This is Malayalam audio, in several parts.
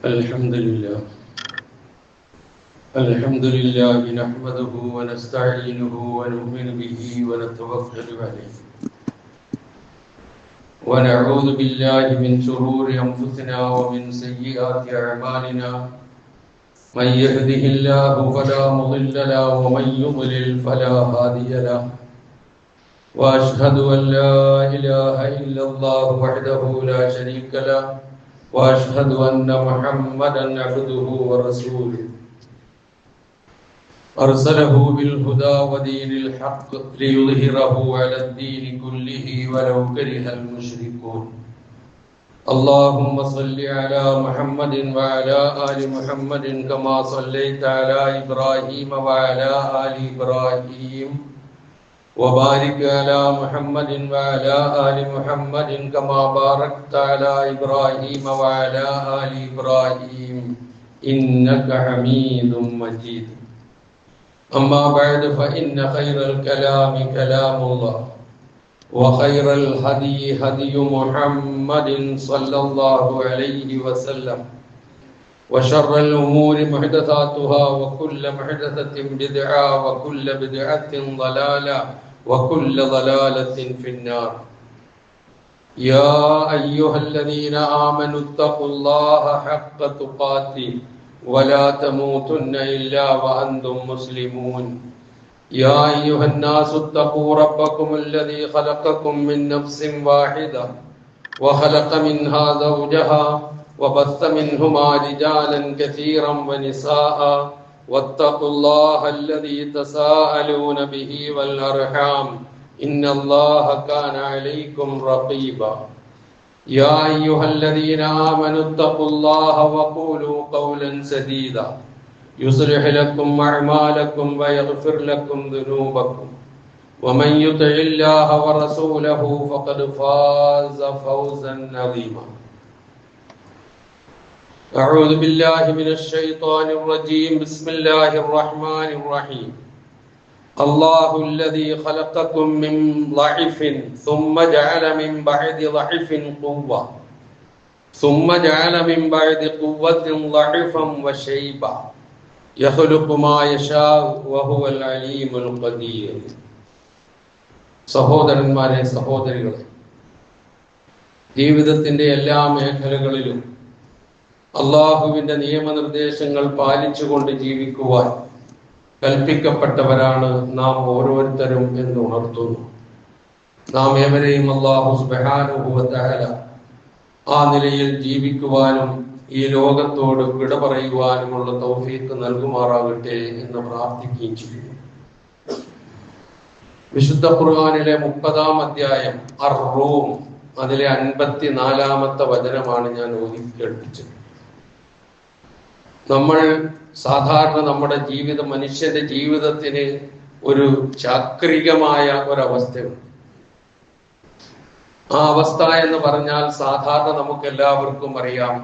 الحمد لله الحمد لله نحمده ونستعينه ونؤمن به ونتوكل عليه ونعوذ بالله من شرور أنفسنا ومن سيئات أعمالنا من يهده الله فلا مضل له ومن يضلل فلا هادي له وأشهد أن لا إله إلا الله وحده لا شريك له وأشهد أن محمدا عبده ورسوله أرسله بالهدى ودين الحق ليظهره على الدين كله ولو كره المشركون اللهم صل على محمد وعلى آل محمد كما صليت على إبراهيم وعلى آل إبراهيم وبارك على محمد وعلى آل محمد كما باركت على إبراهيم وعلى آل إبراهيم إنك حميد مجيد أما بعد فإن خير الكلام كلام الله وخير الهدي هدي محمد صلى الله عليه وسلم وشر الأمور محدثاتها وكل محدثة بدعة وكل بدعة ضلالة وكل ضلالة في النار يا أيها الذين آمنوا اتقوا الله حق تقاته ولا تموتن إلا وأنتم مسلمون يا أيها الناس اتقوا ربكم الذي خلقكم من نفس واحدة وخلق منها زوجها وبث منهما رجالا كثيرا ونساء واتقوا الله الذي تساءلون به والأرحام إن الله كان عليكم رقيبا يا أيها الذين آمنوا اتقوا الله وقولوا قولا سديدا يصلح لكم أعمالكم ويغفر لكم ذنوبكم ومن يطع الله ورسوله فقد فاز فوزا عظيما أعوذ بالله من الشيطان الرجيم بسم الله الرحمن الرحيم الله الذي خلقكم من ضعف ثم جعل من بعد ضعف قوة ثم جعل من بعد قوة ضعفا وشيبا يخلق ما يشاء وهو العليم القدير സഹോദരന്മാരെ സഹോദരികളെ ജീവിതത്തിന്റെ എല്ലാ മേഖലകളിലും അള്ളാഹുവിന്റെ നിയമനിർദ്ദേശങ്ങൾ പാലിച്ചുകൊണ്ട് ജീവിക്കുവാൻ കൽപ്പിക്കപ്പെട്ടവരാണ് നാം ഓരോരുത്തരും എന്ന് ഉണർത്തുന്നു. നാം ഏവരെയും അല്ലാഹു സുബ്ഹാനഹു വ തആല ആ നിലയിൽ ജീവിക്കുവാനും ഈ ലോകത്തോട് വിട പറയുവാനുമുള്ള തൗഫീഖ് നൽകുമാറാകട്ടെ എന്ന് പ്രാർത്ഥിക്കുകയും ചെയ്യുന്നു. വിശുദ്ധ ഖുർആനിലെ 30-ാം അധ്യായം അർ-റൂം അതിലെ 54-ാമത്തെ വചനമാണ് ഞാൻ ഓതി കേൾപ്പിച്ചത്. നമ്മൾ സാധാരണ നമ്മുടെ മനുഷ്യന്റെ ജീവിതത്തിന് ഒരു ചാക്രികമായ ഒരവസ്ഥയുണ്ട്. ആ അവസ്ഥ എന്ന് പറഞ്ഞാൽ സാധാരണ നമുക്ക് എല്ലാവർക്കും അറിയാം.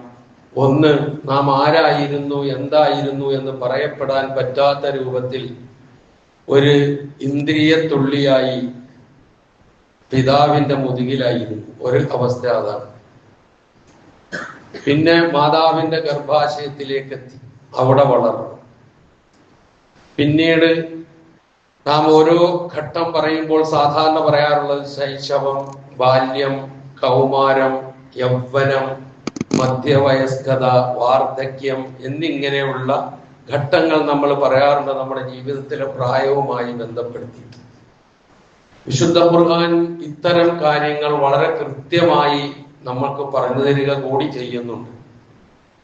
ഒന്ന്, നാം ആരായിരുന്നു എന്തായിരുന്നു എന്ന് പറയപ്പെടാൻ പറ്റാത്ത രൂപത്തിൽ ഒരു ഇന്ദ്രിയ തുള്ളിയായി പിതാവിന്റെ മുതുകിലായിരുന്നു ഒരു അവസ്ഥ. അതാണ്. പിന്നെ മാതാവിന്റെ ഗർഭാശയത്തിലേക്ക് എത്തി, അവിടെ വളർന്നു. പിന്നീട് നാം ഓരോ ഘട്ടം പറയുമ്പോൾ സാധാരണ പറയാറുള്ളത് ശൈശവം, ബാല്യം, കൗമാരം, യൗവനം, മധ്യവയസ്കത, വാർദ്ധക്യം എന്നിങ്ങനെയുള്ള ഘട്ടങ്ങൾ നമ്മൾ പറയാറുണ്ട് നമ്മുടെ ജീവിതത്തിലെ പ്രായവുമായി ബന്ധപ്പെടുത്തി. വിശുദ്ധ ഖുർആൻ ഇത്തരം കാര്യങ്ങൾ വളരെ കൃത്യമായി നമ്മൾക്ക് പറഞ്ഞു തരിക കൂടി ചെയ്യുന്നുണ്ട്.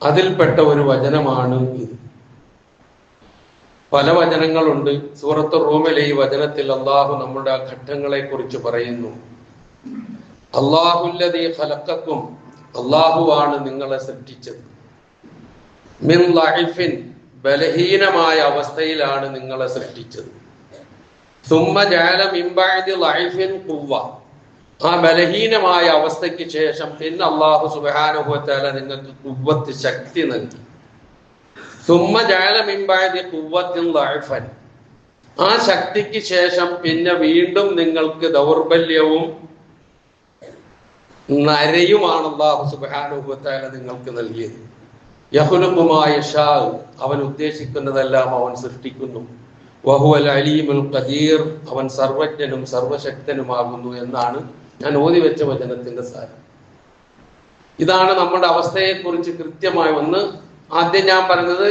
അതിൽപ്പെട്ട ഒരു വചനമാണ് ഇത്. പല വചനങ്ങളുണ്ട്. സൂറത്ത് റൂമിലെ ഈ വചനത്തിൽ അള്ളാഹു നമ്മുടെ ആ ഘട്ടങ്ങളെ കുറിച്ച് പറയുന്നു. അല്ലാഹുല്ലദീ ഖലഖക്കും, അള്ളാഹുവാണ് നിങ്ങളെ സൃഷ്ടിച്ചത്. മിൻ ലഅഫിൻ, ബലഹീനമായ അവസ്ഥയിലാണ് നിങ്ങളെ സൃഷ്ടിച്ചത്. സുമ്മ ജഅല മിൻ ബഅദി ലഅഫിൻ ഖുവ്വ, ആ ബലഹീനമായ അവസ്ഥയ്ക്ക് ശേഷം പിന്നെ അല്ലാഹു സുബ്ഹാനഹു വ തആല നിങ്ങൾക്ക് ഖുവ്വത്ത്, ശക്തി നൽകി. സുമ്മ ജഅല മിൻ ബഅദി ഖുവ്വത്തിൻ ലഅഫൻ, ആ ശക്തിക്ക് ശേഷം പിന്നെ വീണ്ടും നിങ്ങൾക്ക് ദൗർബല്യവും നരയുമാണ് അല്ലാഹു സുബ്ഹാനഹു വ തആല നിങ്ങൾക്ക് നൽകിയത്. യഖ്ലുഖു മാ യശാ, അവൻ ഉദ്ദേശിക്കുന്നതെല്ലാം അവൻ സൃഷ്ടിക്കുന്നു. വഹുവൽ അലീമുൽ ഖദീർ, അവൻ സർവജ്ഞനും സർവശക്തനുമാകുന്നു എന്നാണ് ഞാൻ ഓതി വെച്ച വചനത്തിന്റെ സാരം. ഇതാണ് നമ്മുടെ അവസ്ഥയെക്കുറിച്ച് കൃത്യമായി ഒന്ന് ആദ്യം ഞാൻ പറഞ്ഞത്.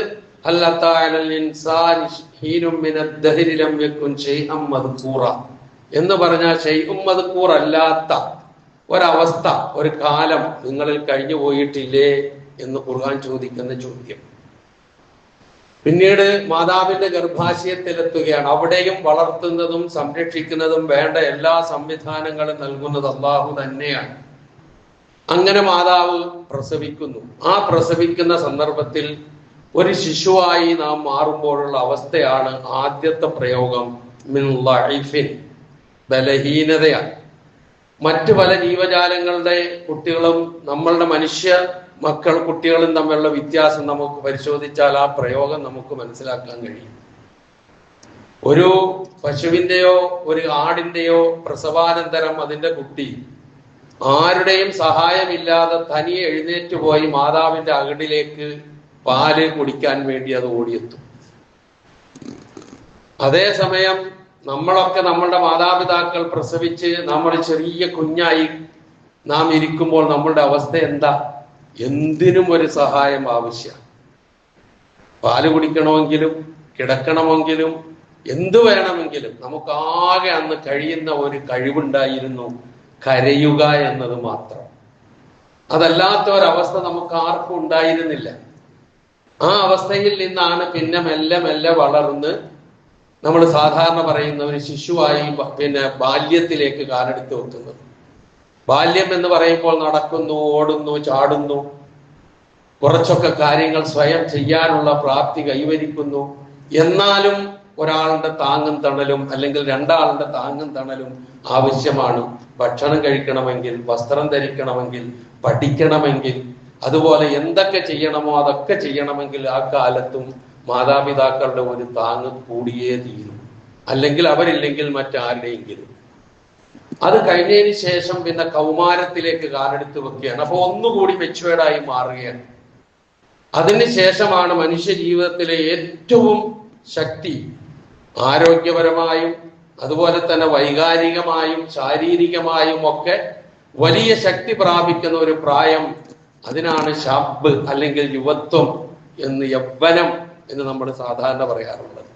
എന്ന് പറഞ്ഞാൽ ഷൈഉം മദ്കൂർ അല്ലാത്ത ഒരവസ്ഥ, ഒരു കാലം നിങ്ങളിൽ കഴിഞ്ഞു പോയിട്ടില്ലേ എന്ന് ഖുർആൻ ചോദിക്കുന്ന ചോദ്യം. പിന്നീട് മാതാവിന്റെ ഗർഭാശയത്തിലെത്തുകയാണ്. അവിടെയും വളർത്തുന്നതും സംരക്ഷിക്കുന്നതും വേണ്ട എല്ലാ സംവിധാനങ്ങളും നൽകുന്നത് അള്ളാഹു തന്നെയാണ്. അങ്ങനെ മാതാവ് പ്രസവിക്കുന്നു. ആ പ്രസവിക്കുന്ന സന്ദർഭത്തിൽ ഒരു ശിശുവായി നാം മാറുമ്പോഴുള്ള അവസ്ഥയാണ് ആദ്യത്തെ പ്രയോഗം മിൻ ലഇഫിൻ, ബലഹീനതയാണ്. മറ്റു പല ജീവജാലങ്ങളുടെ കുട്ടികളും നമ്മളുടെ മനുഷ്യ മക്കൾ കുട്ടികളും തമ്മിലുള്ള വ്യത്യാസം നമുക്ക് പരിശോധിച്ചാൽ ആ പ്രയോഗം നമുക്ക് മനസ്സിലാക്കാൻ കഴിയും. ഒരു പശുവിന്റെയോ ഒരു ആടിന്റെയോ പ്രസവാനന്തരം അതിന്റെ കുട്ടി ആരുടെയും സഹായമില്ലാതെ തനിയെ എഴുന്നേറ്റ് പോയി മാതാവിന്റെ അകടിലേക്ക് പാല് കുടിക്കാൻ വേണ്ടി അത് ഓടിയെത്തും. അതേസമയം നമ്മളൊക്കെ നമ്മളുടെ മാതാപിതാക്കൾ പ്രസവിച്ച് നമ്മൾ ചെറിയ കുഞ്ഞായി നാം ഇരിക്കുമ്പോൾ നമ്മളുടെ അവസ്ഥ എന്താ? എന്തിനും ഒരു സഹായം ആവശ്യം. പാല് കുടിക്കണമെങ്കിലും കിടക്കണമെങ്കിലും എന്തു വേണമെങ്കിലും നമുക്കാകെ അന്ന് കഴിയുന്ന ഒരു കഴിവുണ്ടായിരുന്നു, കരയുക എന്നത് മാത്രം. അതല്ലാത്ത ഒരവസ്ഥ നമുക്ക് ആർക്കും ഉണ്ടായിരുന്നില്ല. ആ അവസ്ഥയിൽ നിന്നാണ് പിന്നെ മെല്ലെ മെല്ലെ വളർന്ന് നമ്മൾ സാധാരണ പറയുന്ന ഒരു ശിശുവായി പിന്നെ ബാല്യത്തിലേക്ക് കാലെടുത്ത് വെക്കുന്നത്. ബാല്യം എന്ന് പറയുമ്പോൾ നടക്കുന്നു, ഓടുന്നു, ചാടുന്നു, കുറച്ചൊക്കെ കാര്യങ്ങൾ സ്വയം ചെയ്യാനുള്ള പ്രാപ്തി കൈവരിക്കുന്നു. എന്നാലും ഒരാളുടെ താങ്ങും തണലും അല്ലെങ്കിൽ രണ്ടാളുടെ താങ്ങും തണലും ആവശ്യമാണ്. ഭക്ഷണം കഴിക്കണമെങ്കിൽ, വസ്ത്രം ധരിക്കണമെങ്കിൽ, പഠിക്കണമെങ്കിൽ, അതുപോലെ എന്തൊക്കെ ചെയ്യണമോ അതൊക്കെ ചെയ്യണമെങ്കിൽ ആ കാലത്തും മാതാപിതാക്കളുടെ ഒരു താങ്ങ് കൂടിയേ തീരും. അല്ലെങ്കിൽ അവരില്ലെങ്കിൽ മറ്റാരുടെയെങ്കിലും. അത് കഴിഞ്ഞതിന് ശേഷം പിന്നെ കൗമാരത്തിലേക്ക് കാലെടുത്ത് വെക്കുകയാണ്. അപ്പൊ ഒന്നുകൂടി മെച്ചുവേർഡായി മാറുകയാണ്. അതിനുശേഷമാണ് മനുഷ്യ ജീവിതത്തിലെ ഏറ്റവും ശക്തി, ആരോഗ്യപരമായും അതുപോലെ തന്നെ വൈകാരികമായും ശാരീരികമായും ഒക്കെ വലിയ ശക്തി പ്രാപിക്കുന്ന ഒരു പ്രായം. അതിനാണ് ശാബ് അല്ലെങ്കിൽ യുവത്വം എന്ന്, യൗവനം എന്ന് നമ്മൾ സാധാരണ പറയാറുള്ളത്.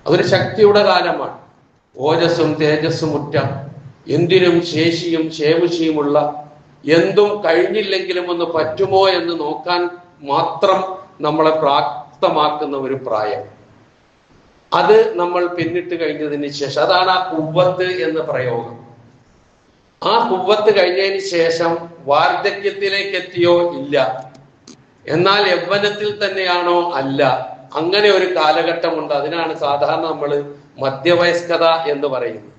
അതൊരു ശക്തിയുടെ കാലമാണ്. ഓജസ്സും തേജസ്സും മുറ്റ, എന്തിനും ശേഷിയും ശേമുഷിയുമുള്ള, എന്തും കഴിഞ്ഞില്ലെങ്കിലും ഒന്ന് പറ്റുമോ എന്ന് നോക്കാൻ മാത്രം നമ്മളെ പ്രാപ്തമാക്കുന്ന ഒരു പ്രായം. അത് നമ്മൾ പിന്നിട്ട് കഴിഞ്ഞതിന് ശേഷം, അതാണ് ആ കുവ്വത്ത് എന്ന പ്രയോഗം. ആ കുവ്വത്ത് കഴിഞ്ഞതിന് ശേഷം വാർദ്ധക്യത്തിലേക്ക് എത്തിയോ? ഇല്ല. എന്നാൽ യൗവനത്തിൽ തന്നെയാണോ? അല്ല. അങ്ങനെ ഒരു കാലഘട്ടമുണ്ട്. അതിനാണ് സാധാരണ നമ്മൾ മധ്യവയസ്കത എന്ന് പറയുന്നത്.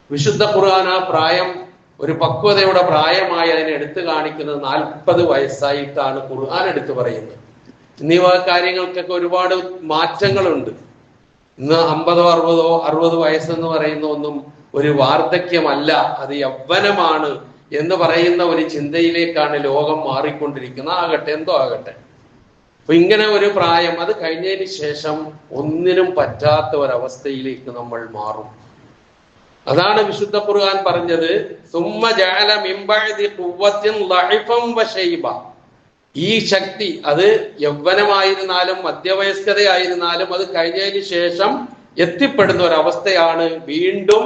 വിശുദ്ധ ഖുർആൻ ആ പ്രായം ഒരു പക്വതയുടെ പ്രായമായി അതിനെ എടുത്തു കാണിക്കുന്നത് 40 വയസ്സായിട്ടാണ് ഖുർആൻ എടുത്തു പറയുന്നത്. എന്നീ കാര്യങ്ങൾക്കൊക്കെ ഒരുപാട് മാറ്റങ്ങളുണ്ട്. ഇന്ന് 50 60 വയസ്സെന്ന് പറയുന്ന ഒന്നും ഒരു വാർദ്ധക്യമല്ല, അത് യൗവനമാണ് എന്ന് പറയുന്ന ഒരു ചിന്തയിലേക്കാണ് ലോകം മാറിക്കൊണ്ടിരിക്കുന്നത്. ആകട്ടെ, എന്തോ ആകട്ടെ. അപ്പൊ ഇങ്ങനെ ഒരു പ്രായം അത് കഴിഞ്ഞതിന് ശേഷം ഒന്നിനും പറ്റാത്ത ഒരവസ്ഥയിലേക്ക് നമ്മൾ മാറും. അതാണ് വിശുദ്ധ ഖുർആൻ പറഞ്ഞത്, സുമ്മ ജഅല മിൻ ബഅദി ഖുവ്വത്തിൻ ലഇഫൻ വശൈബ. ഈ ശക്തി അത് യൗവനമായിരുന്നാലും മധ്യവയസ്കതയായിരുന്നാലും അത് കഴിഞ്ഞതിന് ശേഷം എത്തിപ്പെടുന്ന ഒരവസ്ഥയാണ് വീണ്ടും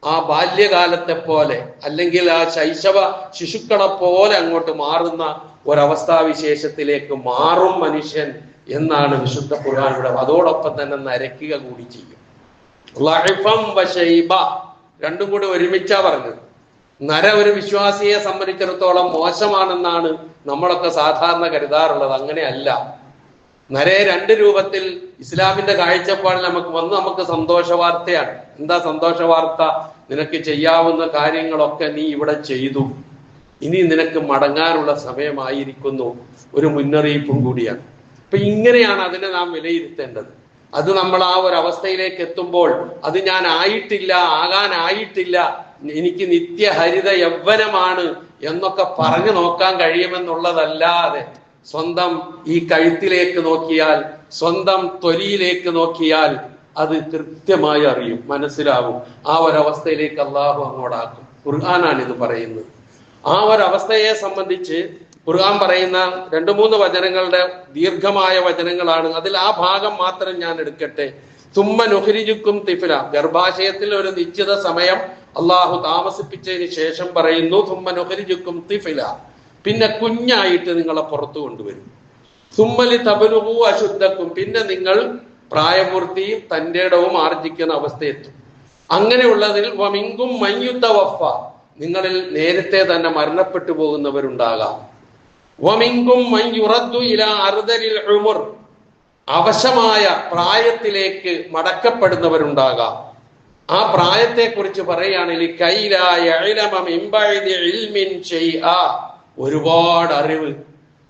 ആ ബാല്യകാലത്തെ പോലെ അല്ലെങ്കിൽ ആ ശൈശവ ശിശുക്കളെ പോലെ അങ്ങോട്ട് മാറുന്ന ഒരവസ്ഥാവിശേഷത്തിലേക്ക് മാറും മനുഷ്യൻ എന്നാണ് വിശുദ്ധ ഖുർആൻ ഇവിടെ. അതോടൊപ്പം തന്നെ നരക്കുക കൂടി ചെയ്യും. ലഇഫൻ വശൈബ രണ്ടും കൂടി ഒരുമിച്ചാ പറഞ്ഞത്. നര ഒരു വിശ്വാസിയെ സംബന്ധിച്ചിടത്തോളം മോശമാണെന്നാണ് നമ്മളൊക്കെ സാധാരണ കരുതാറുള്ളത്. അങ്ങനെയല്ല. നരയെ 2 രൂപത്തിൽ ഇസ്ലാമിന്റെ കാഴ്ചപ്പാടിൽ നമുക്ക് സന്തോഷ വാർത്തയാണ്. എന്താ സന്തോഷ വാർത്ത? നിനക്ക് ചെയ്യാവുന്ന കാര്യങ്ങളൊക്കെ നീ ഇവിടെ ചെയ്തു, ഇനി നിനക്ക് മടങ്ങാനുള്ള സമയമായിരിക്കുന്നു, ഒരു മുന്നറിയിപ്പും കൂടിയാണ്. അപ്പൊ ഇങ്ങനെയാണ് അതിനെ നാം വിലയിരുത്തേണ്ടത്. അത് നമ്മൾ ആ ഒരു അവസ്ഥയിലേക്ക് എത്തുമ്പോൾ അത് ഞാൻ ആയിട്ടില്ല, ആകാനായിട്ടില്ല, എനിക്ക് നിത്യഹരിത യൗവനമാണ് എന്നൊക്കെ പറഞ്ഞു നോക്കാൻ കഴിയുമെന്നുള്ളതല്ലാതെ സ്വന്തം ഈ കഴുത്തിലേക്ക് നോക്കിയാൽ, സ്വന്തം തൊലിയിലേക്ക് നോക്കിയാൽ അത് കൃത്യമായി അറിയും, മനസ്സിലാവും. ആ ഒരവസ്ഥയിലേക്ക് അള്ളാഹു അങ്ങോട്ടാക്കും. ഖുർആനാണ് ഇത് പറയുന്നത്. ആ ഒരവസ്ഥയെ സംബന്ധിച്ച് ഖുർആൻ പറയുന്ന 2-3 വചനങ്ങളുടെ ദീർഘമായ വചനങ്ങളാണ്. അതിൽ ആ ഭാഗം മാത്രം ഞാൻ എടുക്കട്ടെ. തുമ്മ നുഹ്രിജുക്കും തിഫ്ല, ഗർഭാശയത്തിൽ ഒരു നിശ്ചിത സമയം അള്ളാഹു താമസിപ്പിച്ചതിന് ശേഷം പറയുന്നു തുമ്മ നുഹ്രിജുക്കും തിഫ്ല, പിന്നെ കുഞ്ഞായിട്ട് നിങ്ങളെ പുറത്തു കൊണ്ടുവരും. തുമ്മലി തബലുഹു അശുദ്ധക്കും, പിന്നെ നിങ്ങൾ പ്രായപൂർത്തിയും തന്റെ ഇടവും ആർജിക്കുന്ന അവസ്ഥയെത്തും. അങ്ങനെയുള്ളതിൽ വമിങ്കും മയ്യുത്തവഫ, നിങ്ങളിൽ നേരത്തെ തന്നെ മരണപ്പെട്ടു പോകുന്നവരുണ്ടാകാം. വമിങ്കും മയ്യുറദ്ദു ഇലാ അർദലിൽ ഉമർ, അവശമായ പ്രായത്തിലേക്ക് മടക്കപ്പെടുന്നവരുണ്ടാകാം. ആ പ്രായത്തെ കുറിച്ച് പറയുകയാണെങ്കിൽ ഒരുപാട് അറിവ്,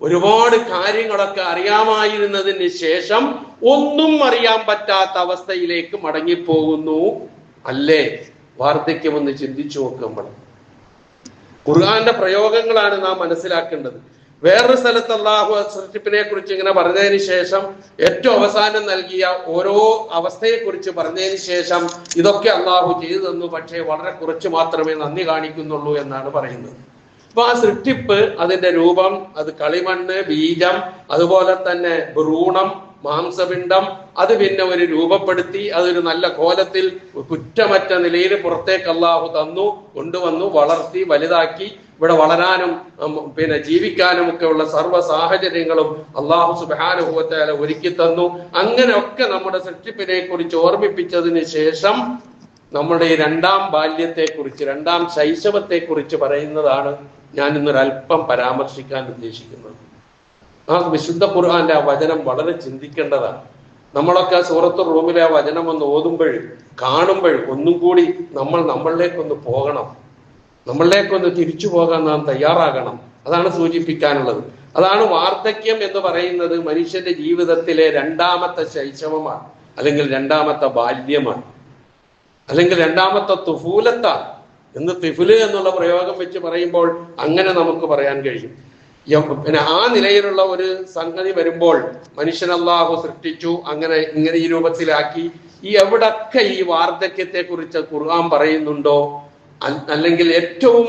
ഒരുപാട് കാര്യങ്ങളൊക്കെ അറിയാമായിരുന്നതിന് ശേഷം ഒന്നും അറിയാൻ പറ്റാത്ത അവസ്ഥയിലേക്ക് മടങ്ങിപ്പോകുന്നു. അല്ലേ? വാർദ്ധക്യമെന്ന് ചിന്തിച്ചു നോക്കുമ്പോൾ ഖുർആന്റെ പ്രയോഗങ്ങളാണ് നാം മനസ്സിലാക്കേണ്ടത്. വേറൊരു സ്ഥലത്ത് അള്ളാഹു സൃഷ്ടിപ്പിനെ കുറിച്ച് ഇങ്ങനെ പറഞ്ഞതിന് ശേഷം ഏറ്റവും അവസാനം നൽകിയ ഓരോ അവസ്ഥയെ കുറിച്ച് പറഞ്ഞതിന് ശേഷം ഇതൊക്കെ അള്ളാഹു ചെയ്തു തന്നു, പക്ഷേ വളരെ കുറച്ച് മാത്രമേ നന്ദി കാണിക്കുന്നുള്ളൂ എന്നാണ് പറയുന്നത്. അപ്പൊ ആ സൃഷ്ടിപ്പ്, അതിന്റെ രൂപം, അത് കളിമണ്ണ്, ബീജം, അതുപോലെ തന്നെ ഭ്രൂണം, മാംസപിണ്ഡം, അത് പിന്നെ ഒരു രൂപപ്പെടുത്തി അതൊരു നല്ല കോലത്തിൽ കുറ്റമറ്റ നിലയിൽ പുറത്തേക്ക് അള്ളാഹു തന്നു, കൊണ്ടുവന്നു, വളർത്തി വലുതാക്കി. ഇവിടെ വളരാനും പിന്നെ ജീവിക്കാനും ഒക്കെ ഉള്ള സർവ്വ സാഹചര്യങ്ങളും അള്ളാഹു സുബ്ഹാനഹു വ തആല ഒരുക്കി തന്നു. അങ്ങനെയൊക്കെ നമ്മുടെ സൃഷ്ടിപ്പിനെ കുറിച്ച് ഓർമ്മിപ്പിച്ചതിന് ശേഷം നമ്മുടെ ഈ രണ്ടാം ബാല്യത്തെ കുറിച്ച്, രണ്ടാം ശൈശവത്തെ കുറിച്ച് പറയുന്നതാണ് ഞാൻ ഇന്നൊരല്പം പരാമർശിക്കാൻ ഉദ്ദേശിക്കുന്നത്. ആ വിശുദ്ധ ഖുർആന്റെ ആ വചനം വളരെ ചിന്തിക്കേണ്ടതാണ്. നമ്മളൊക്കെ സൂറത്തുർ റൂമിലെ ആ വചനം ഒന്ന് ഓതുമ്പോൾ, കാണുമ്പോൾ ഒന്നും കൂടി നമ്മളിലേക്കൊന്ന് പോകണം, നമ്മളിലേക്കൊന്ന് തിരിച്ചു പോകാൻ നാം തയ്യാറാകണം. അതാണ് സൂചിപ്പിക്കാനുള്ളത്. അതാണ് വാർദ്ധക്യം എന്ന് പറയുന്നത് മനുഷ്യന്റെ ജീവിതത്തിലെ രണ്ടാമത്തെ ശൈശവമാണ്, അല്ലെങ്കിൽ രണ്ടാമത്തെ ബാല്യമാണ്, അല്ലെങ്കിൽ രണ്ടാമത്തെ തുഫൂലത്താണ് എന്ന് തിഫുല് എന്നുള്ള പ്രയോഗം വെച്ച് പറയുമ്പോൾ അങ്ങനെ നമുക്ക് പറയാൻ കഴിയും. പിന്നെ ആ നിലയിലുള്ള ഒരു സംഗതി വരുമ്പോൾ മനുഷ്യൻ അല്ലാഹു സൃഷ്ടിച്ചു, ഇങ്ങനെ ഈ രൂപത്തിലാക്കി. ഈ എവിടൊക്കെ ഈ വാർദ്ധക്യത്തെ കുറിച്ച് ഖുർആൻ പറയുന്നുണ്ടോ, അല്ലെങ്കിൽ ഏറ്റവും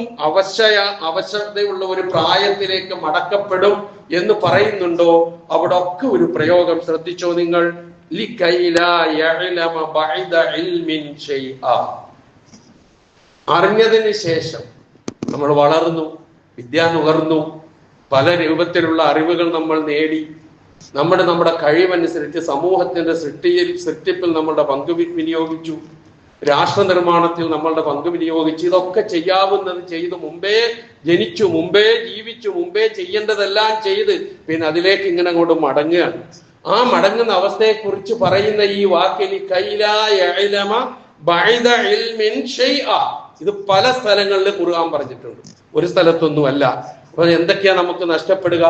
അവശതയുള്ള ഒരു പ്രായത്തിലേക്ക് മടക്കപ്പെടും എന്ന് പറയുന്നുണ്ടോ, അവിടെ ഒക്കെ ഒരു പ്രയോഗം ശ്രദ്ധിച്ചോ നിങ്ങൾ. അറിഞ്ഞതിന് ശേഷം നമ്മൾ വളർന്നു, വിദ്യ നുകർന്നു, പല രൂപത്തിലുള്ള അറിവുകൾ നമ്മൾ നേടി, നമ്മുടെ കഴിവനുസരിച്ച് സമൂഹത്തിന്റെ സൃഷ്ടിപ്പിൽ നമ്മളുടെ പങ്ക് വിനിയോഗിച്ചു, രാഷ്ട്ര നിർമ്മാണത്തിൽ നമ്മളുടെ പങ്ക് വിനിയോഗിച്ചു. ഇതൊക്കെ ചെയ്യാവുന്നത് ചെയ്ത്, മുമ്പേ ജനിച്ചു, മുമ്പേ ജീവിച്ചു, മുമ്പേ ചെയ്യേണ്ടതെല്ലാം ചെയ്ത് പിന്നെ അതിലേക്ക് ഇങ്ങനെ അങ്ങോട്ട് മടങ്ങുകയാണ്. ആ മടങ്ങുന്ന അവസ്ഥയെ കുറിച്ച് പറയുന്ന ഈ വാക്കിൽ ഇത് പല സ്ഥലങ്ങളിൽ ഖുർആൻ പറഞ്ഞിട്ടുണ്ട്, ഒരു സ്ഥലത്തൊന്നുമല്ല. അപ്പൊ എന്തൊക്കെയാ നമുക്ക് നഷ്ടപ്പെടുക?